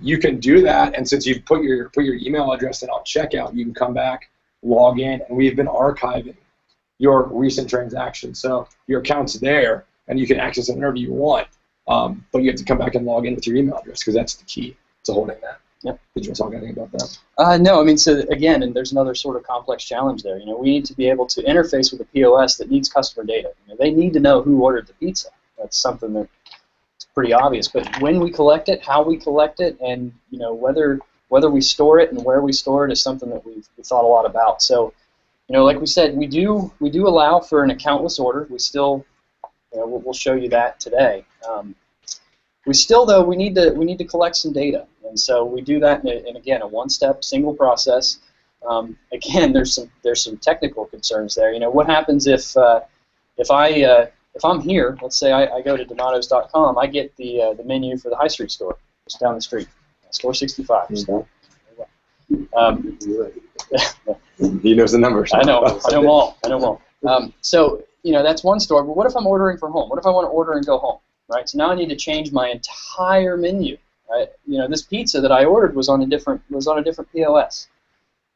You can do that, and since you've put your email address in on checkout, you can come back, log in, and we've been archiving your recent transactions. So your account's there, and you can access it whenever you want. But you have to come back and log in with your email address, because that's the key to holding that. Yep. Did you want to talk anything about that? No, I mean, so again, and there's another sort of complex challenge there. You know, we need to be able to interface with a POS that needs customer data. You know, they need to know who ordered the pizza. That's something that's pretty obvious. But when we collect it, how we collect it, and you know, whether we store it and where we store it is something that we've thought a lot about. So, you know, like we said, we do allow for an accountless order. We still, you know, we'll show you that today. We still, though, we need to collect some data, and so we do that in again, a one-step, single process. Again, there's some technical concerns there. You know, what happens if I'm here? Let's say I go to Donatos.com, I get the menu for the high street store, just down the street, store 65. So, He knows the numbers. I know them all. I know them all. So, that's one store. But what if I'm ordering for home? What if I want to order and go home? Right. So now I need to change my entire menu. Right. This pizza that I ordered was on a different POS.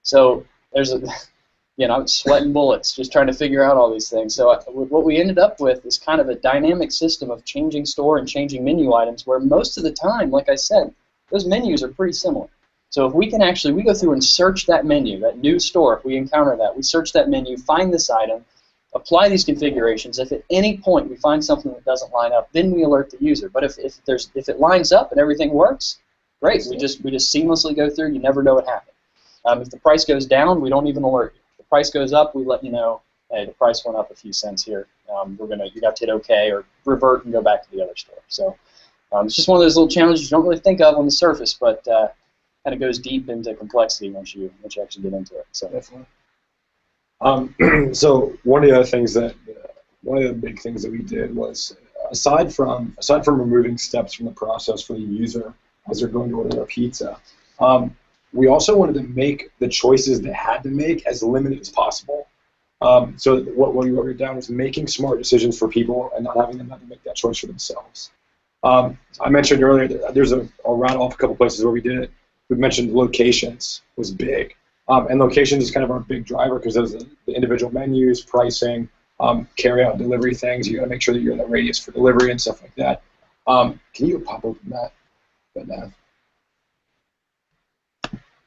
So there's I'm sweating bullets just trying to figure out all these things. So what we ended up with is kind of a dynamic system of changing store and changing menu items, where most of the time, like I said, those menus are pretty similar. So if we can we go through and search that menu, that new store, if we encounter that, we search that menu, find this item, apply these configurations. If at any point we find something that doesn't line up, then we alert the user. But if it lines up and everything works, great. We just seamlessly go through. You never know what happened. If the price goes down, we don't even alert you. If the price goes up, we let you know, hey, the price went up a few cents here. You got to hit OK or revert and go back to the other store. So it's just one of those little challenges you don't really think of on the surface, but kind of goes deep into complexity once you actually get into it. So definitely. So one of the big things that we did was, aside from removing steps from the process for the user as they're going to order their pizza, we also wanted to make the choices they had to make as limited as possible. So what we wrote down was making smart decisions for people and not having them have to make that choice for themselves. I mentioned earlier that I'll rattle off a couple places where we did it. We mentioned locations was big. And locations is kind of our big driver because those are the individual menus, pricing, carry-out delivery things. You got to make sure that you're in the radius for delivery and stuff like that. Can you pop open that nav?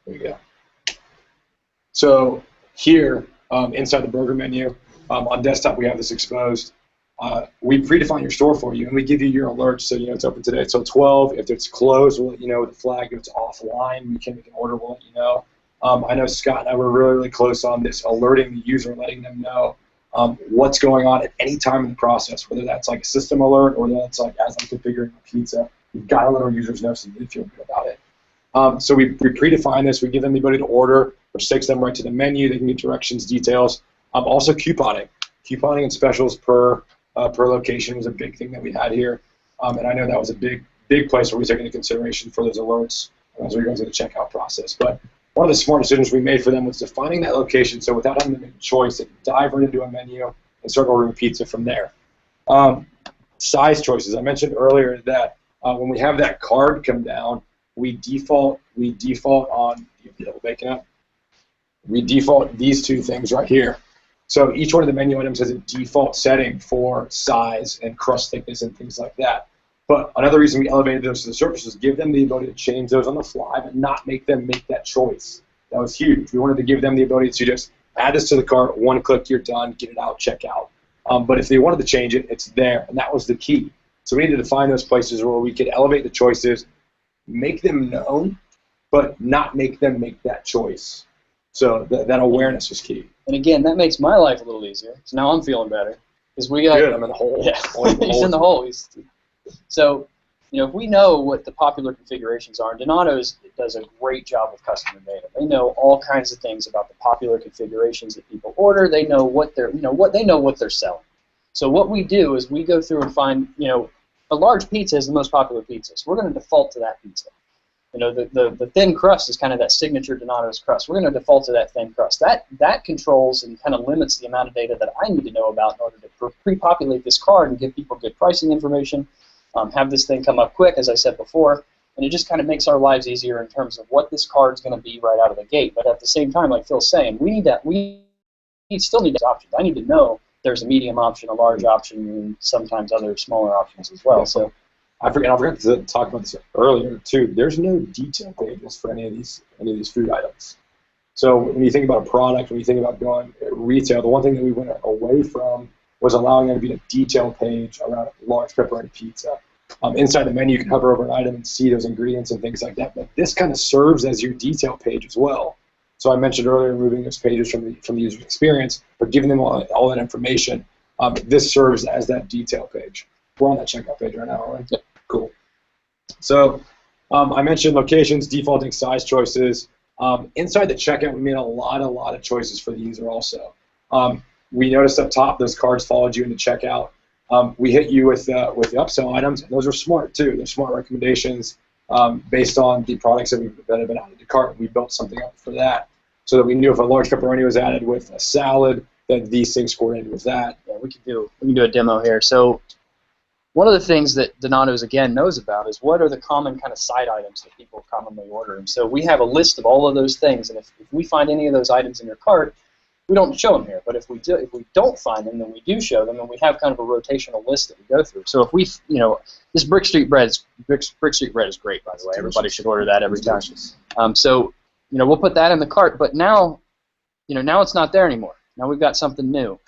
There you go. So here, inside the burger menu, on desktop we have this exposed. We predefine your store for you, and we give you your alerts. So it's open today till 12. If it's closed, we'll let you know with the flag. If it's offline, we can make an order. We'll let you know. I know Scott and I were really, really close on this, alerting the user, letting them know what's going on at any time in the process, whether that's like a system alert or whether that's like as I'm configuring a pizza. You've got to let our users know so they feel good about it. So we predefine this. We give them the ability to order, which takes them right to the menu. They can get directions, details. Also couponing. Couponing and specials per location was a big thing that we had here. And I know that was a big place where we took into consideration for those alerts as we go through the checkout process. But one of the smart decisions we made for them was defining that location, so without having to make a choice, they could dive right into a menu and start ordering pizza from there. Size choices. I mentioned earlier that when we have that card come down, we default on we default these two things right here. So each one of the menu items has a default setting for size and crust thickness and things like that. But another reason we elevated those to the surface is give them the ability to change those on the fly, but not make them make that choice. That was huge. We wanted to give them the ability to just add this to the cart, one click, you're done, get it out, check out. But if they wanted to change it, it's there, and that was the key. So we needed to find those places where we could elevate the choices, make them known, but not make them make that choice. So that awareness was key. And again, that makes my life a little easier. So now I'm feeling better because we got. Good. I'm in the hole. Yeah, he's in the hole. So, if we know what the popular configurations are, and Donato does a great job with customer data. They know all kinds of things about the popular configurations that people order. They know what they're selling. So what we do is we go through and find, a large pizza is the most popular pizza. So we're going to default to that pizza. The thin crust is kind of that signature Donato's crust. We're going to default to that thin crust. That controls and kind of limits the amount of data that I need to know about in order to pre-populate this card and give people good pricing information. Have this thing come up quick, as I said before, and it just kind of makes our lives easier in terms of what this card's going to be right out of the gate. But at the same time, like Phil's saying, we still need options. I need to know there's a medium option, a large option, and sometimes other smaller options as well. So I forgot to talk about this earlier too. There's no detail pages for any of these food items. So when you think about a product, when you think about going retail, the one thing that we went away from was allowing there to be a detail page around large pepperoni pizza. Inside the menu, you can hover over an item and see those ingredients and things like that. But this kind of serves as your detail page as well. So I mentioned earlier removing those pages from the user experience, but giving them all that information. This serves as that detail page. We're on that checkout page right now, aren't we? Yep. Cool. So I mentioned locations, defaulting size choices. Inside the checkout, we made a lot of choices for the user also. We noticed up top those cards followed you into checkout. We hit you with the upsell items, and those are smart too. They're smart recommendations. based on the products that have been added to cart. We built something up for that so that we knew if a large pepperoni was added with a salad, that these things coordinated with that. Yeah, we can do a demo here. So one of the things that Donato's, again, knows about is what are the common kind of side items that people commonly order. And so we have a list of all of those things, and if we find any of those items in your cart, we don't show them here. But if we don't find them, then we do show them, and we have kind of a rotational list that we go through. So if we, this Brick Street bread is great, by the way. Everybody should order that every time. So, we'll put that in the cart, but now, now it's not there anymore. Now we've got something new.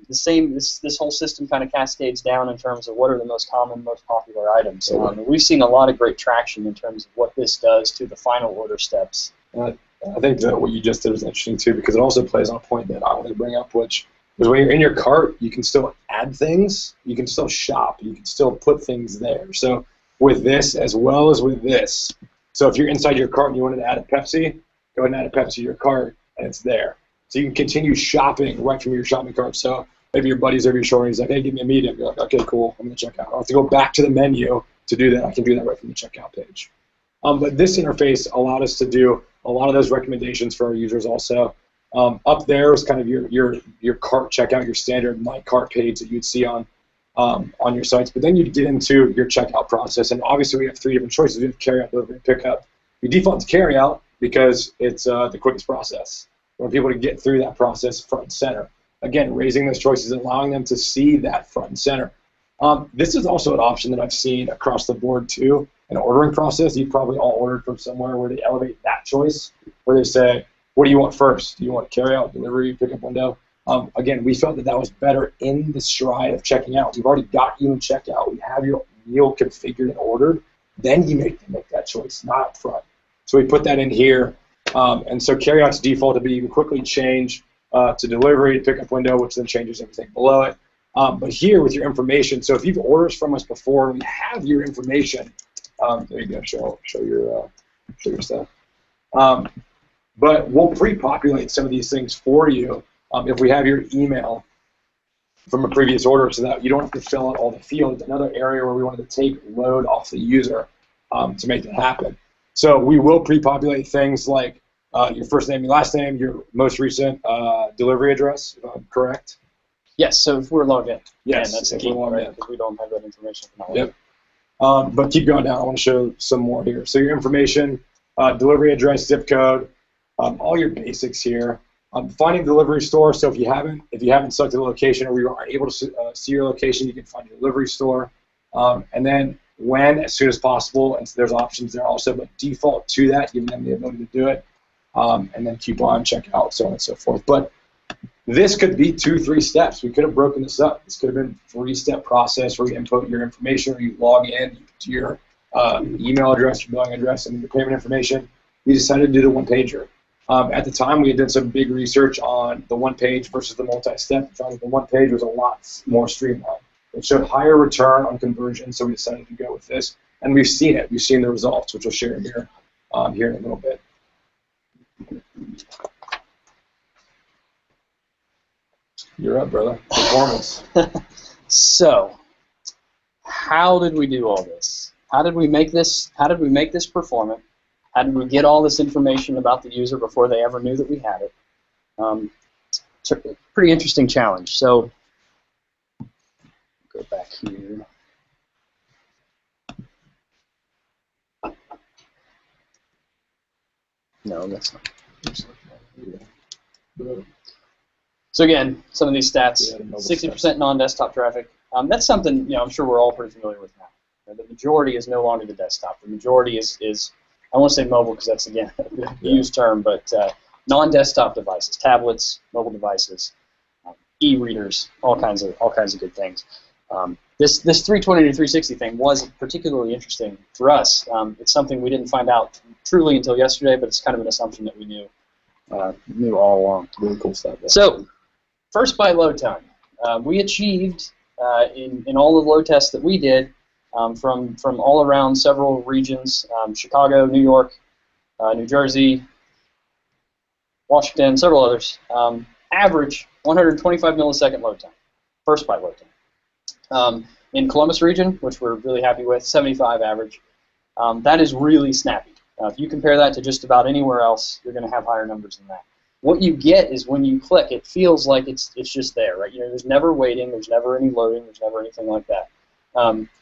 This whole system kind of cascades down in terms of what are the most common, most popular items. We've seen a lot of great traction in terms of what this does to the final order steps. I think that what you just did was interesting too, because it also plays on a point that I wanted to bring up, which is when you're in your cart, you can still add things, you can still shop, you can still put things there. So with this as well as with this, so if you're inside your cart and you wanted to add a Pepsi, go ahead and add a Pepsi to your cart, and it's there. So you can continue shopping right from your shopping cart. So maybe your buddy's over your shoulder and he's like, hey, give me a medium. You're like, okay, cool, I'm going to check out. I don't have to go back to the menu to do that. I can do that right from the checkout page. But this interface allowed us to do a lot of those recommendations for our users also. Up there is kind of your cart checkout, your standard My Cart page that you'd see on your sites. But then you get into your checkout process, and obviously we have 3 different choices. We have carryout, delivery, and pickup. We default to carryout because it's the quickest process. We want people to get through that process front and center. Again, raising those choices and allowing them to see that front and center. This is also an option that I've seen across the board too. An ordering process, you've probably all ordered from somewhere where they elevate that choice, where they say, what do you want first? Do you want carryout, delivery, pickup window? Again, we felt that that was better in the stride of checking out. You've already got you in checkout. You have your meal configured and ordered. Then you make that choice, not up front. So we put that in here. And so carryout's default to be, you can quickly change to delivery, pickup window, which then changes everything below it. But here with your information, so if you've ordered from us before and we have your information, there you go, show your stuff. But we'll pre-populate some of these things for you if we have your email from a previous order, so that you don't have to fill out all the fields. Another area where we wanted to take load off the user to make that happen. So we will pre-populate things like your first name, your last name, your most recent delivery address, correct? Yes, so if we're logged in. Yes, that's the if key, we're logged right? in. Because we don't have that information. Yep. But keep going down. I want to show some more here. So your information, delivery address, zip code, all your basics here. Finding delivery store. So if you haven't selected a location or you aren't able to see your location, you can find your delivery store. And then when, as soon as possible, and so there's options there also, but default to that, giving them the ability to do it. And then coupon, checkout, so on and so forth. But this could be 2-3 steps. We could have broken this up. This could have been a 3-step process where you input your information, or you log in to your email address, your billing address, and your payment information. We decided to do the one-pager. At the time, we had done some big research on the one-page versus the multi-step. The one-page was a lot more streamlined. It showed higher return on conversion, so we decided to go with this. And we've seen it. We've seen the results, which I'll share here in a little bit. You're up, brother. Performance. So, how did we do all this? How did we make this? How did we make this performant? How did we get all this information about the user before they ever knew that we had it? It's a pretty interesting challenge. So, go back here. No, that's not. So again, some of these stats: 60% non-desktop traffic. That's something I'm sure we're all pretty familiar with now. The majority is no longer the desktop. The majority is I won't say mobile because that's again a used term, but non-desktop devices, tablets, mobile devices, e-readers, all kinds of good things. This 320 to 360 thing was particularly interesting for us. It's something we didn't find out truly until yesterday, but it's kind of an assumption that we knew all along. Really cool stuff. Yeah. So, first byte load time. We achieved in all of the load tests that we did from all around several regions: Chicago, New York, New Jersey, Washington, several others. Average 125 millisecond load time. First byte load time. In Columbus region, which we're really happy with, 75 average. That is really snappy. If you compare that to just about anywhere else, you're going to have higher numbers than that. What you get is when you click, it feels like it's just there, right? There's never waiting, there's never any loading, there's never anything like that.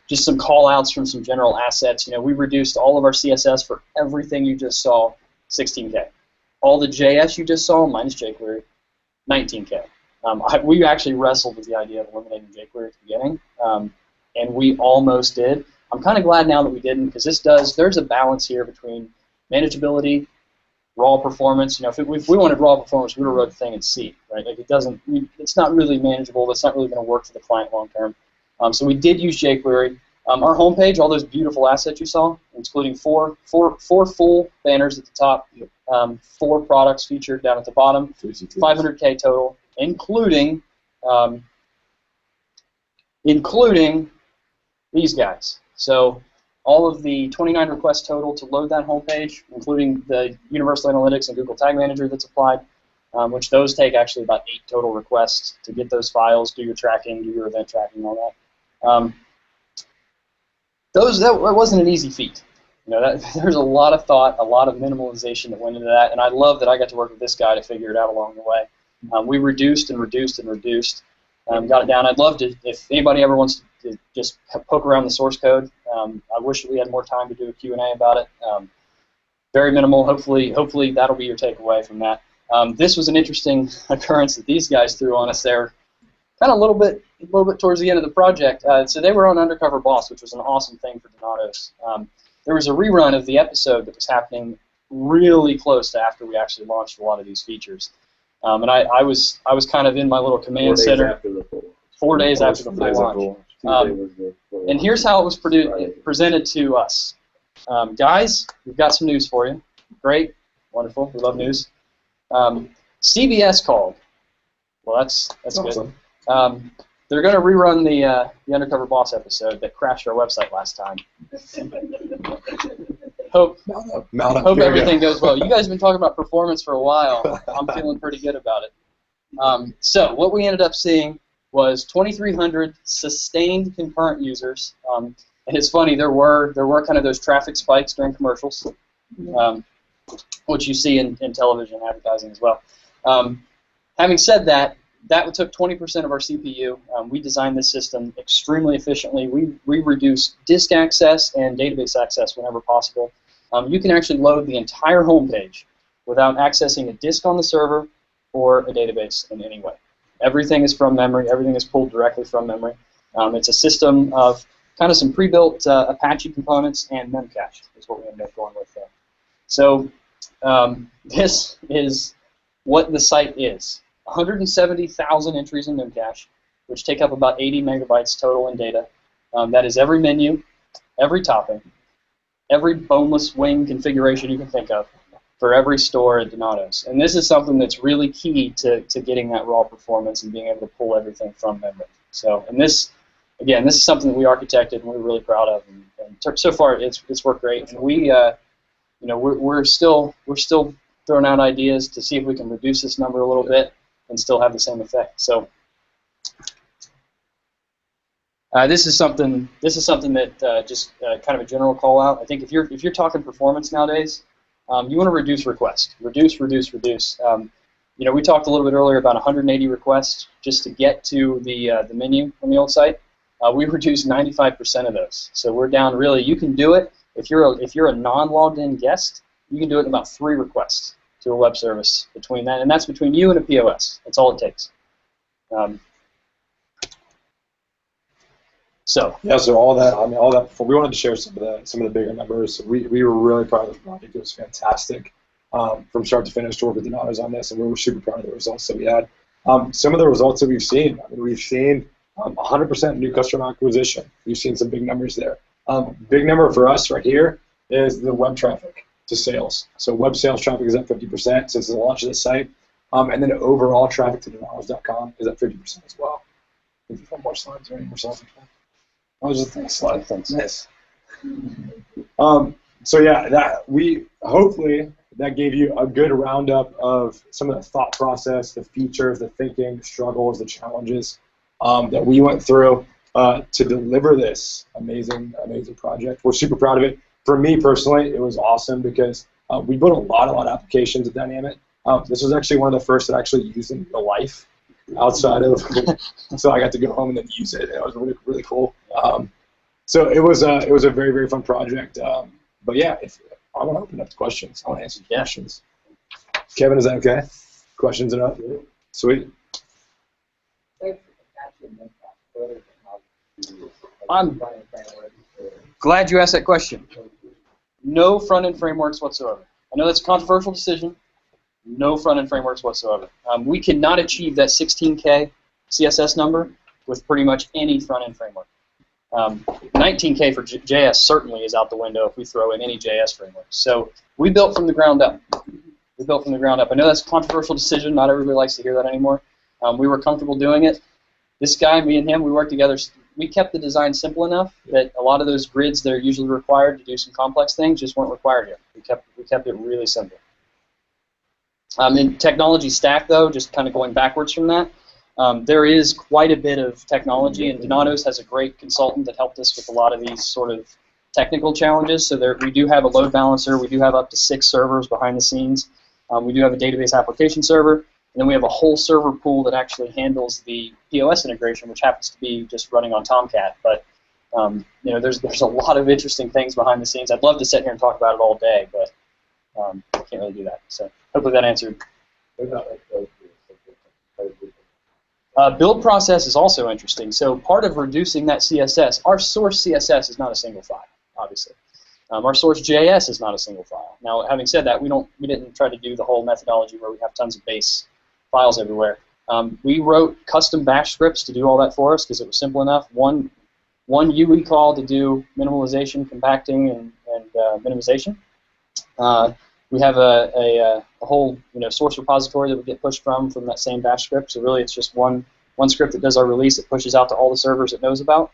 Just some call-outs from some general assets. We reduced all of our CSS for everything you just saw, 16K. All the JS you just saw, minus jQuery, 19K. We actually wrestled with the idea of eliminating jQuery at the beginning, and we almost did. I'm kind of glad now that we didn't, because there's a balance here between manageability, raw performance. If we wanted raw performance, we would have wrote the thing in C, right? Like it's not really manageable. That's not really going to work for the client long term. So we did use jQuery. Our homepage, all those beautiful assets you saw, including four full banners at the top, 4 products featured down at the bottom, 500K total, including these guys. So all of the 29 requests total to load that homepage, including the Universal Analytics and Google Tag Manager that's applied, which those take actually about 8 total requests to get those files, do your tracking, do your event tracking, all that. That wasn't an easy feat. There's a lot of thought, a lot of minimalization that went into that, and I love that I got to work with this guy to figure it out along the way. We reduced and reduced and reduced, got it down. I'd love to, if anybody ever wants to just poke around the source code. I wish we had more time to do a Q&A about it. Very minimal. Hopefully that'll be your takeaway from that. This was an interesting occurrence that these guys threw on us there, kind of a little bit towards the end of the project. So they were on Undercover Boss, which was an awesome thing for Donatos. There was a rerun of the episode that was happening really close to after we actually launched a lot of these features. And I was kind of in my little command center 4 days after the full launch. And here's how it was presented to us. Guys, we've got some news for you. Great, wonderful, we love news. CBS called. Well, that's awesome. Good. They're going to rerun the Undercover Boss episode that crashed our website last time. Hope everything goes well. You guys have been talking about performance for a while. I'm feeling pretty good about it. So what we ended up seeing was 2,300 sustained concurrent users. And it's funny, there were kind of those traffic spikes during commercials, which you see in television advertising as well. Having said that took 20% of our CPU. We designed this system extremely efficiently. We reduce disk access and database access whenever possible. You can actually load the entire homepage without accessing a disk on the server or a database in any way. Everything is from memory. Everything is pulled directly from memory. It's a system of kind of some pre-built Apache components and memcache is what we ended up going with there. So this is what the site is. 170,000 entries in memcache, which take up about 80 megabytes total in data. That is every menu, every topping, every boneless wing configuration you can think of for every store at Donatos. And this is something that's really key to getting that raw performance and being able to pull everything from memory. So, and this, again, this is something that we architected and we're really proud of. And so far, it's worked great. And we, we're still throwing out ideas to see if we can reduce this number a little bit and still have the same effect. So this is something that just kind of a general call out. I think if you're talking performance nowadays, you want to reduce requests. Reduce. We talked a little bit earlier about 180 requests just to get to the menu on the old site. We reduced 95% of those. So we're down really. You can do it if you're a non-logged in guest. You can do it in about 3 requests to a web service between that, and that's between you and a POS. That's all it takes. So all that. We wanted to share some of the bigger numbers. We were really proud of the project. It was fantastic from start to finish to work with Donatos on this, and we were super proud of the results that we had. Some of the results that we've seen. We've seen 100% new customer acquisition. We've seen some big numbers there. Big number for us right here is the web traffic to sales. So web sales traffic is up 50% since the launch of the site, and then overall traffic to Donatos.com is up 50% as well. If you have more slides or any more slides. I was just thinking slide. Thanks. Nice. So yeah, hopefully that gave you a good roundup of some of the thought process, the features, the thinking, the struggles, the challenges that we went through to deliver this amazing project. We're super proud of it. for me personally, it was awesome because we built a lot of applications at Dynamit. This was actually one of the first that I actually used in real life outside of, so I got to go home and then use it. It was really, really cool. So it was a very, very fun project. But yeah, if I want to open up to questions, I want to answer questions. Kevin, is that okay? Questions enough? Sweet. I'm glad you asked that question. No front-end frameworks whatsoever. I know that's a controversial decision. No front-end frameworks whatsoever. We cannot achieve that 16K CSS number with pretty much any front-end framework. 19K for JS certainly is out the window if we throw in any JS framework. So we built from the ground up. We built from the ground up. I know that's a controversial decision. Not everybody likes to hear that anymore. We were comfortable doing it. This guy, me and him, we worked together. We kept the design simple enough that a lot of those grids that are usually required to do some complex things just weren't required here. We kept it really simple. In technology stack, though, just kind of going backwards from that, there is quite a bit of technology, and Donatos has a great consultant that helped us with a lot of these sort of technical challenges. So we do have a load balancer. We do have up to 6 servers behind the scenes. We do have a database application server. And then we have a whole server pool that actually handles the POS integration, which happens to be just running on Tomcat. But you know, there's a lot of interesting things behind the scenes. I'd love to sit here and talk about it all day, but I can't really do that. So hopefully that answered. Build process is also interesting. So part of reducing that CSS, our source CSS is not a single file, obviously. Our source JS is not a single file. Now, having said that, we didn't try to do the whole methodology where we have tons of base files everywhere. We wrote custom bash scripts to do all that for us because it was simple enough. One UE call to do minimalization, compacting, and minimization. We have a whole source repository that we get pushed from that same bash script. So really, it's just one script that does our release. It pushes out to all the servers it knows about.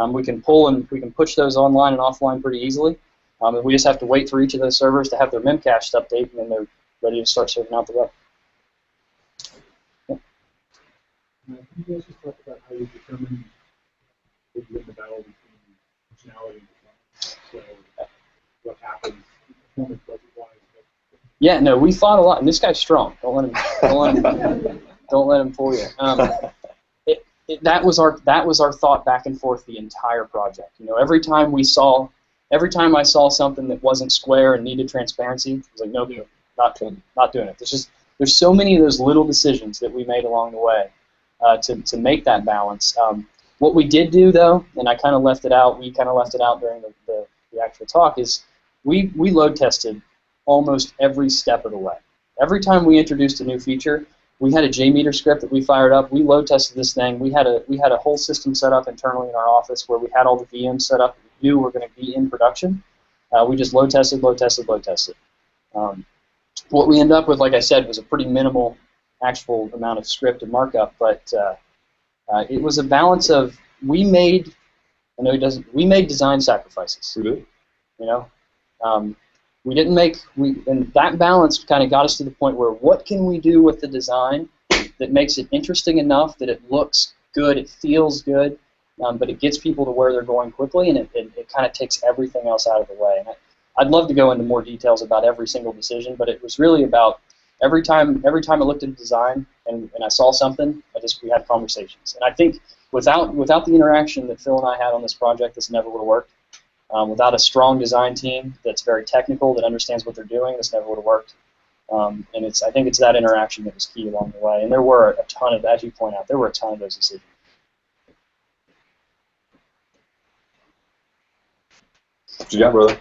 We can pull and we can push those online and offline pretty easily. And we just have to wait for each of those servers to have their memcached update, and then they're ready to start serving out the web. Can you guys just talk about how you determine if you're in the battle between functionality and performance? So what happens performance budget-wise? Yeah, no, we fought a lot, and this guy's strong. Don't let him fool you. That was our thought back and forth the entire project. Every time I saw something that wasn't square and needed transparency, I was like, nope, not doing it. There's so many of those little decisions that we made along the way to make that balance. What we did do, though, and I kind of left it out, we kind of left it out during the actual talk, is we load tested almost every step of the way. Every time we introduced a new feature, we had a JMeter script that we fired up. We load tested this thing. We had a whole system set up internally in our office where we had all the VMs set up. We knew we were going to be in production. We just load tested. What we ended up with, like I said, was a pretty minimal actual amount of script and markup, but it was a balance of we made design sacrifices. We did. We didn't make, and that balance kind of got us to the point where what can we do with the design that makes it interesting enough that it looks good, it feels good, but it gets people to where they're going quickly, and it kind of takes everything else out of the way. And I'd love to go into more details about every single decision, but it was really about every time I looked at a design and I saw something, we had conversations. And I think without the interaction that Phil and I had on this project, this never would have worked. Without a strong design team that's very technical, that understands what they're doing, this never would have worked. And I think it's that interaction that was key along the way. And there were a ton of, as you point out, there were a ton of those decisions. What you got, brother?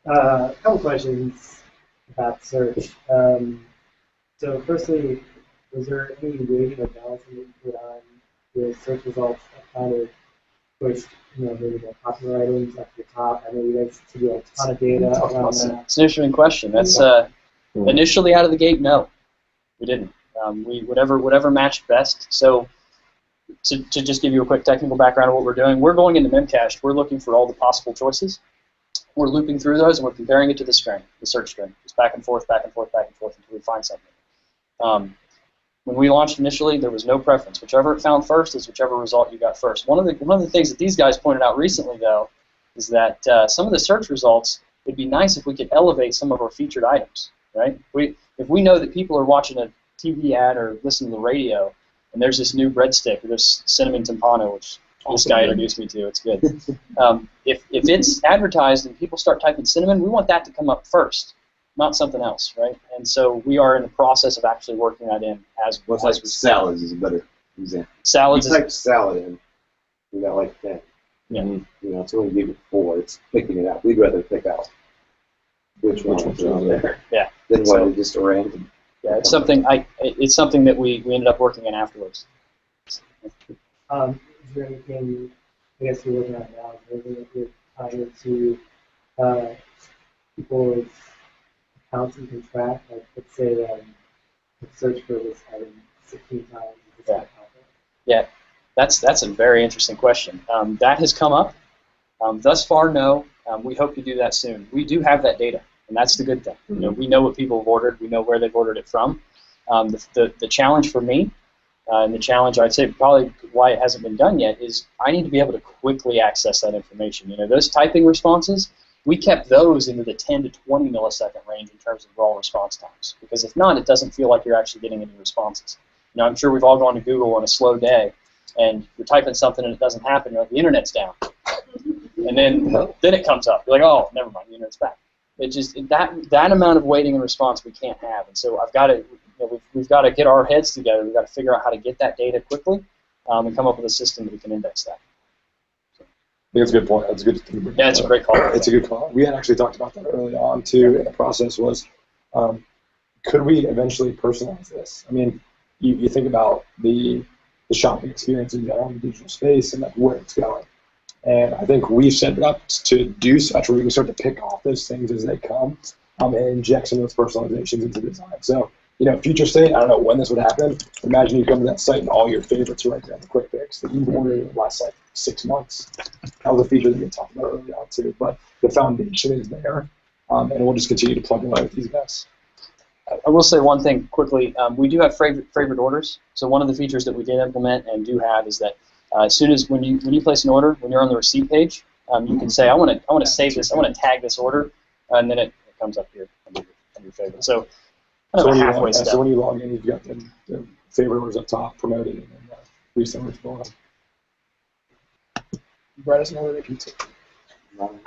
A couple questions about search. So firstly, was there any weighting or balancing that you put on the search results that kind of pushed maybe the popular items up to the top? I know you guys to do a ton of data around that. It's an interesting question. That's initially out of the gate, no, we didn't. Whatever matched best. So to just give you a quick technical background of what we're doing, we're going into memcached. We're looking for all the possible choices. We're looping through those, and we're comparing it to the string, the search string. It's back and forth, back and forth, back and forth until we find something. When we launched initially, there was no preference. Whichever it found first is whichever result you got first. One of the things that these guys pointed out recently, though, is that some of the search results, it'd be nice if we could elevate some of our featured items, right? If we know that people are watching a TV ad or listening to the radio, and there's this new breadstick, or this cinnamon timpano, which this guy introduced me to, it's good. If it's advertised and people start typing cinnamon, we want that to come up first, not something else, right? And so we are in the process of actually working that in as salads is a better example. Salads. You type salad in, you got like 10. Yeah. You know, it's only give it 4. It's picking it out. We'd rather pick out which one's on there. Yeah. Than what it just random. Yeah, it's something that we ended up working in afterwards. Is there anything, I guess you're looking at now, is there anything that you're tying into people's accounts you can track? Like, let's say search for this item 16 times. Yeah. Yeah, that's a very interesting question. That has come up. Thus far, no. We hope to do that soon. We do have that data, and that's the good thing. You know, we know what people have ordered. We know where they've ordered it from. The challenge for me, and the challenge I'd say probably why it hasn't been done yet, is I need to be able to quickly access that information. You know, those typing responses, we kept those into the 10 to 20 millisecond range in terms of raw response times. Because if not, it doesn't feel like you're actually getting any responses. You know, I'm sure we've all gone to Google on a slow day, and you're typing something and it doesn't happen. You're like, the internet's down, and then it comes up. You're like, oh, never mind, the internet's back. It just that amount of waiting and response we can't have, and so I've got to. We've got to get our heads together. We've got to figure out how to get that data quickly, and come up with a system that we can index that. I think that's a good point. That's a good thing. Yeah, it's a great call. It's a good call. We had actually talked about that early on too. In the process was, could we eventually personalize this? I mean, you think about the shopping experience in general in the digital space and like where it's going. And I think we've set it up to do such where we can start to pick off those things as they come, and inject some of those personalizations into design. So, you know, future state, I don't know when this would happen. Imagine you come to that site and all your favorites are right there in the quick picks that you've ordered in the last like 6 months. That was a feature that we talked about early on too. But the foundation is there, and we'll just continue to plug away with these guys. I will say one thing quickly. We do have favorite orders. So one of the features that we did implement and do have is that as soon as when you place an order, when you're on the receipt page, you can say I want to save this, I want to tag this order, and then it comes up here under your favorite. So kind of a halfway step. So when you log in, you've got the favorite orders up top promoted, and then resellers below. Brad doesn't know where they can take.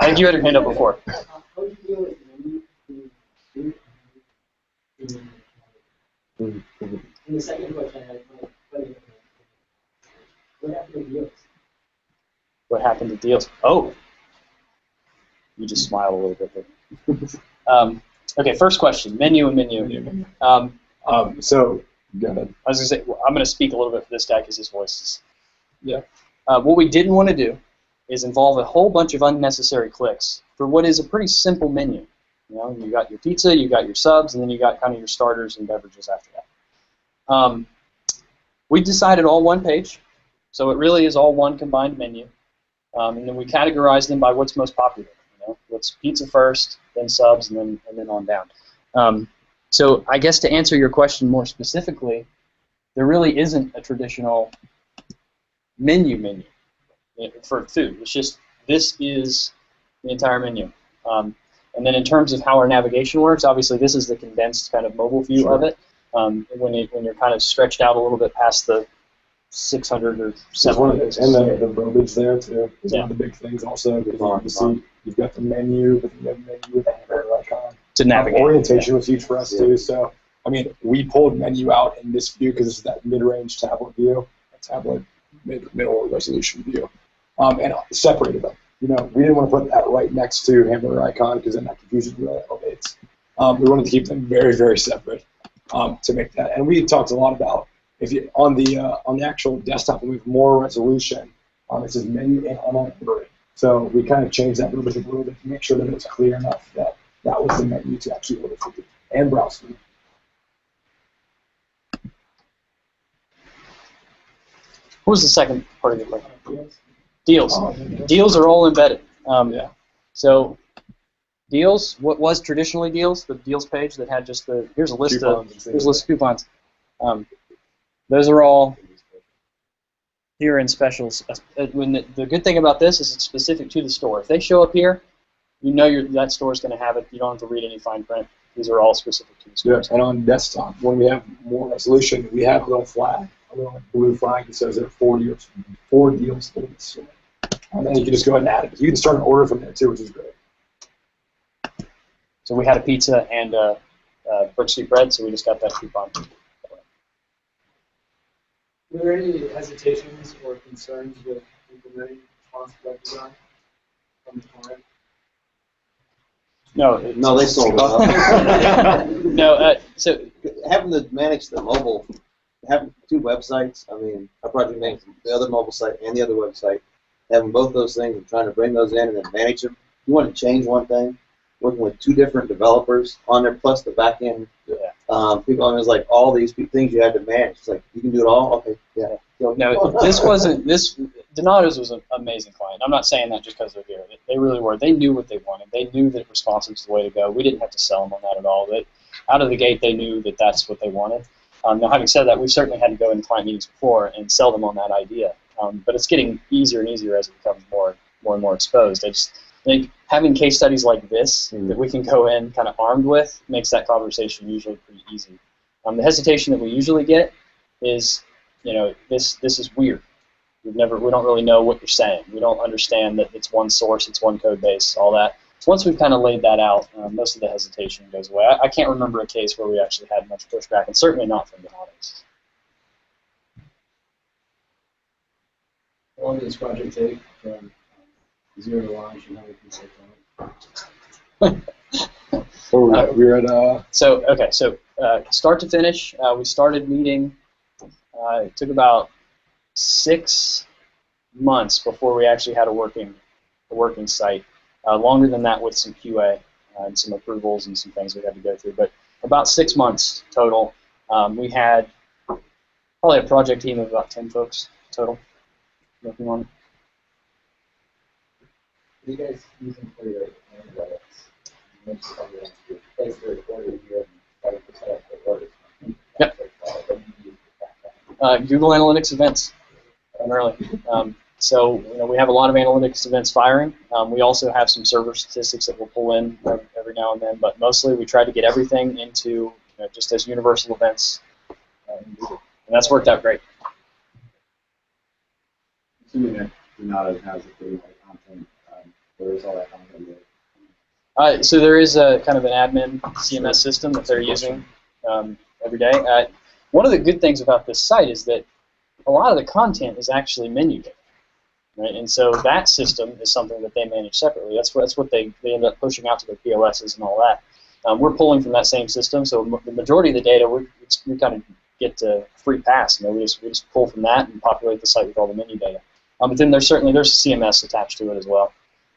I think you had your hand up before. And the second question I had, what happened to deals? What happened to deals? Oh, you just smiled a little bit there. Okay, first question: menu and menu. So go ahead. I was gonna say I'm gonna speak a little bit for this guy because his voice is. Yeah. What we didn't want to do is involve a whole bunch of unnecessary clicks for what is a pretty simple menu. You know, you got your pizza, you got your subs, and then you got kind of your starters and beverages after that. We decided all one page, so it really is all one combined menu, and then we categorize them by what's most popular. You know, what's pizza first, then subs, and then on down. So I guess to answer your question more specifically, there really isn't a traditional menu for food. It's just this is the entire menu. And then in terms of how our navigation works, obviously this is the condensed kind of mobile view of it. When you're kind of stretched out a little bit past the 600 or 700. And the verbiage there too is one of the big things also. You see, you've got the menu, but you have the menu with the hamburger icon. To navigate. Orientation was huge for us too. So I mean, we pulled menu out in this view because this is that mid-range tablet view, tablet middle resolution view, and separated them. You know, we didn't want to put that right next to hamburger icon because then that confusion really elevates. We wanted to keep them very, very separate to make that. And we talked a lot about if you on the actual desktop when we have more resolution, it says menu and online ordering. So we kind of changed that a little bit to make sure that it was clear enough that that was the menu to actually order food and browse food. What was the second part of your question? Deals. Deals are all embedded. Yeah. So deals, what was traditionally deals, the deals page that had just the, here's a list of coupons. Those are all, here in specials. When the good thing about this is it's specific to the store. If they show up here, you know that store is going to have it. You don't have to read any fine print. These are all specific to the store. Yeah, and on desktop, when we have more resolution, we have a little flag, a little blue flag that says there are 4 deals for the store. And then you can just go ahead and add it. You can start an order from there too, which is great. So we had a pizza and Brook Street bread, so we just got that coupon. Were there any hesitations or concerns with implementing responsive web design from the client? No, No, they sold it out. no. So Having to manage the mobile, having 2 websites, I mean, our project manages the other mobile site and the other website, having both those things and trying to bring those in and then manage them. You want to change one thing, working with 2 different developers on there, plus the back end. People, and it's like all these things you had to manage. It's like, you can do it all? Okay, yeah. no, this wasn't, Donato's was an amazing client. I'm not saying that just because they're here. They really were. They knew what they wanted. They knew that responsive was the way to go. We didn't have to sell them on that at all. Out of the gate, they knew that that's what they wanted. Now, having said that, we've certainly had to go in client meetings before and sell them on that idea. But it's getting easier and easier as it becomes more and more exposed. I just think having case studies like this that we can go in kind of armed with makes that conversation usually pretty easy. The hesitation that we usually get is, this is weird. We don't really know what you're saying. We don't understand that it's one source, it's one code base, all that. So once we've kind of laid that out, most of the hesitation goes away. I can't remember a case where we actually had much pushback, and certainly not from the audience. How long did this project take from 0 to launch, and how many people worked on it? We were at So start to finish, we started meeting. It took about 6 months before we actually had a working site. Longer than that with some QA and some approvals and some things we had to go through, but about 6 months total. We had probably a project team of about 10 folks total working on it. Are you guys using for your analytics? You mentioned something else. You place the order here and 5% of the orders. Yep. Google Analytics events primarily. So we have a lot of analytics events firing. We also have some server statistics that we'll pull in every now and then, but mostly we try to get everything into just as universal events, and that's worked out great. Assuming that Donato has a pretty high content, where is all that content there? So there is a kind of an admin CMS system that they're using every day. One of the good things about this site is that a lot of the content is actually menu data. Right? And so that system is something that they manage separately. That's what they end up pushing out to their POSs and all that. We're pulling from that same system, so the majority of the data we kind of get to free pass. We just pull from that and populate the site with all the menu data. But then there's a CMS attached to it as well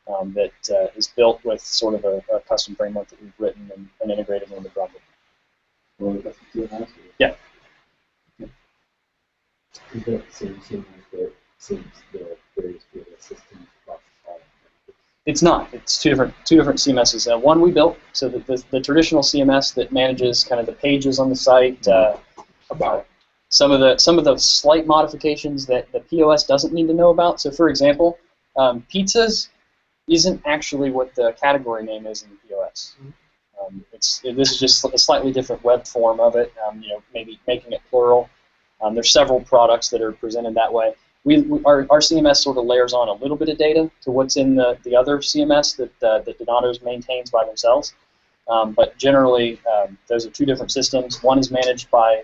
that is built with sort of a custom framework that we've written and integrated into the project. Well, that's the CMS? Yeah. Is that the same CMS that seems the various POS systems across all? It's not. It's two different CMSs. One we built, so that the traditional CMS that manages kind of the pages on the site, about some of the slight modifications that the POS doesn't need to know about. So, for example, pizzas isn't actually what the category name is in the POS. This is just a slightly different web form of it. Maybe making it plural. There's several products that are presented that way. Our CMS sort of layers on a little bit of data to what's in the other CMS that Donato's maintains by themselves. But generally, those are 2 different systems. One is managed by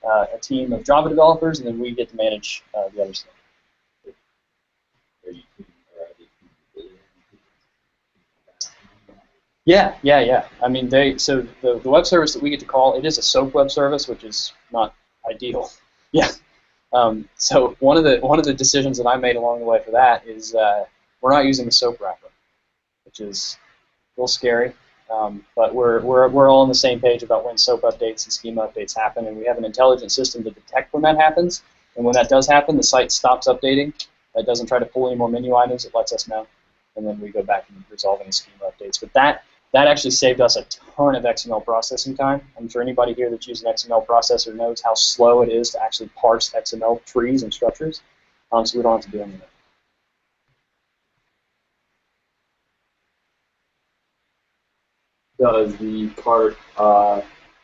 a team of Java developers, and then we get to manage the other stuff. Yeah. I mean, so the web service that we get to call, it is a SOAP web service, which is not ideal. Yeah. So one of the decisions that I made along the way for that is we're not using a SOAP wrapper, which is a little scary. But we're all on the same page about when SOAP updates and schema updates happen, and we have an intelligent system to detect when that happens. And when that does happen, the site stops updating. It doesn't try to pull any more menu items. It lets us know, and then we go back and resolve any schema updates. But that actually saved us a ton of XML processing time. I'm sure anybody here that's used an XML processor knows how slow it is to actually parse XML trees and structures. so we don't have to do any of that. Does the cart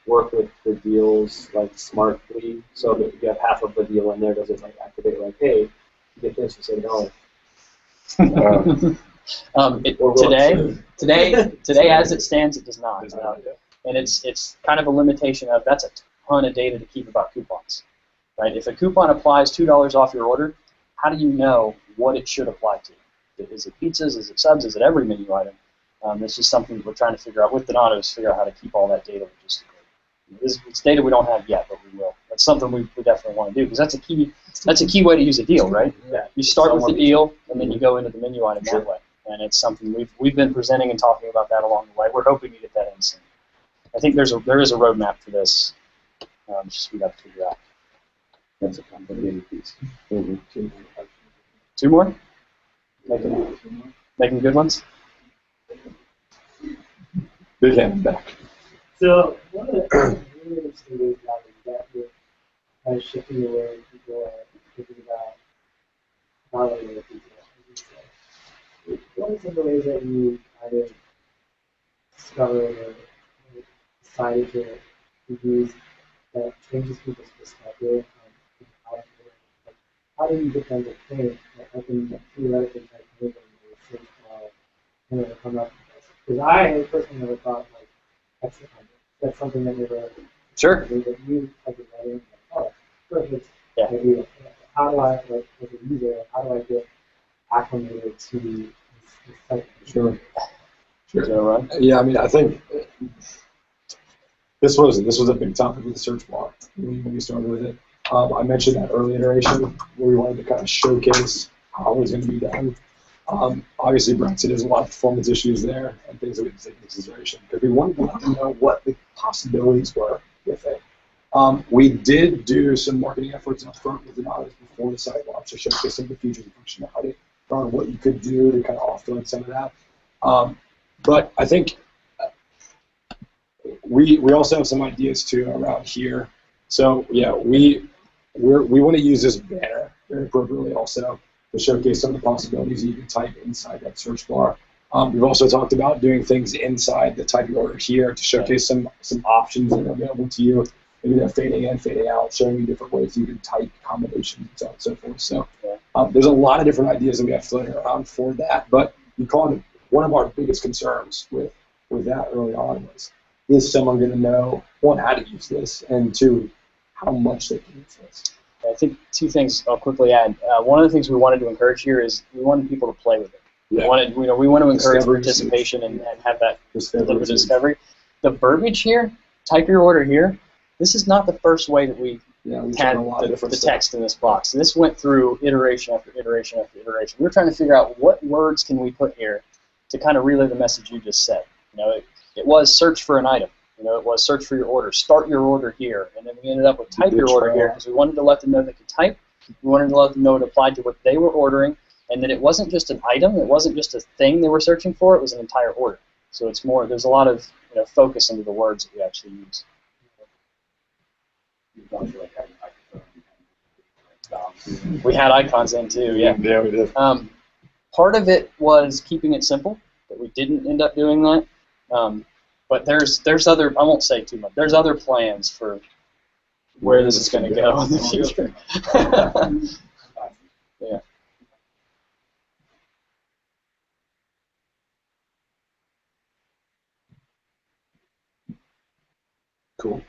work with the deals like smartly, so that you have half of the deal in there? Does it like activate like, hey, you get this for $7? Today, as it stands, it does not. And it's kind of a limitation of that's a ton of data to keep about coupons, right? If a coupon applies $2 off your order, how do you know what it should apply to? Is it pizzas? Is it subs? Is it every menu item? It's just something that we're trying to figure out with Donato, is figure out how to keep all that data logistically. It's data we don't have yet, but we will. That's something we definitely want to do, because that's a key way to use a deal, right? Yeah. You start with the deal, and then you go into the menu item that way. And it's something we've been presenting and talking about that along the way. We're hoping to get that in soon. I think there is a roadmap for this. Just we got to figure out. That's a complicated piece. Two more? Making good ones? Big hand back. So one of the really interesting ways now is that with kind of shifting away, people are thinking about validating people. What are some of the ways that you kind of discovered or decided to use that changes people's perspective on how to do it? Like, how do you get them to think that I can theoretically type anything in a search bar and it'll come up with this? Because I personally never thought like that's something that never Sure. that you have been writing. Oh, perfect. Yeah. Idea. How do I, like, as a user, how do I get acclimated to this type of Sure. Sure. Yeah, I mean, I think this was a big topic with the search bar when we started with it. I mentioned that early iteration where we wanted to kind of showcase how it was going to be done. Obviously, Brent said there's a lot of performance issues there and things that we had to take into consideration because we wanted to know what the possibilities were with it. We did do some marketing efforts up front with the knowledge before the site launch to showcase some of the features and functionality on what you could do to kind of offload some of that. But I think we also have some ideas too around here. So yeah, we want to use this banner very appropriately also to showcase some of the possibilities you can type inside that search bar. We've also talked about doing things inside the type you order here to showcase some options that are available to you. Maybe they're fading in, fading out, showing you different ways you can type combinations and so on and so forth. So there's a lot of different ideas that we have floating around for that. But you called it one of our biggest concerns with that early on was, is someone going to know, one, how to use this, and two, how much they can use this? I think two things I'll quickly add. One of the things we wanted to encourage here is we wanted people to play with it. Yeah. We want to encourage Discovery participation and have that Discovery. The verbiage here, type your order here, this is not the first way that we had a lot of different the text in this box. This went through iteration after iteration after iteration. We were trying to figure out what words can we put here to kind of relay the message you just said. It was search for an item. It was search for your order. Start your order here. And then we ended up with type your order here because we wanted to let them know they could type. We wanted to let them know it applied to what they were ordering, and that it wasn't just an item. It wasn't just a thing they were searching for. It was an entire order. So it's more. There's a lot of focus into the words that we actually use. We had icons in too. Yeah. Yeah, we did. Part of it was keeping it simple, but we didn't end up doing that. But there's other, I won't say too much, there's other plans for where this is going to go in the future. Yeah. Cool.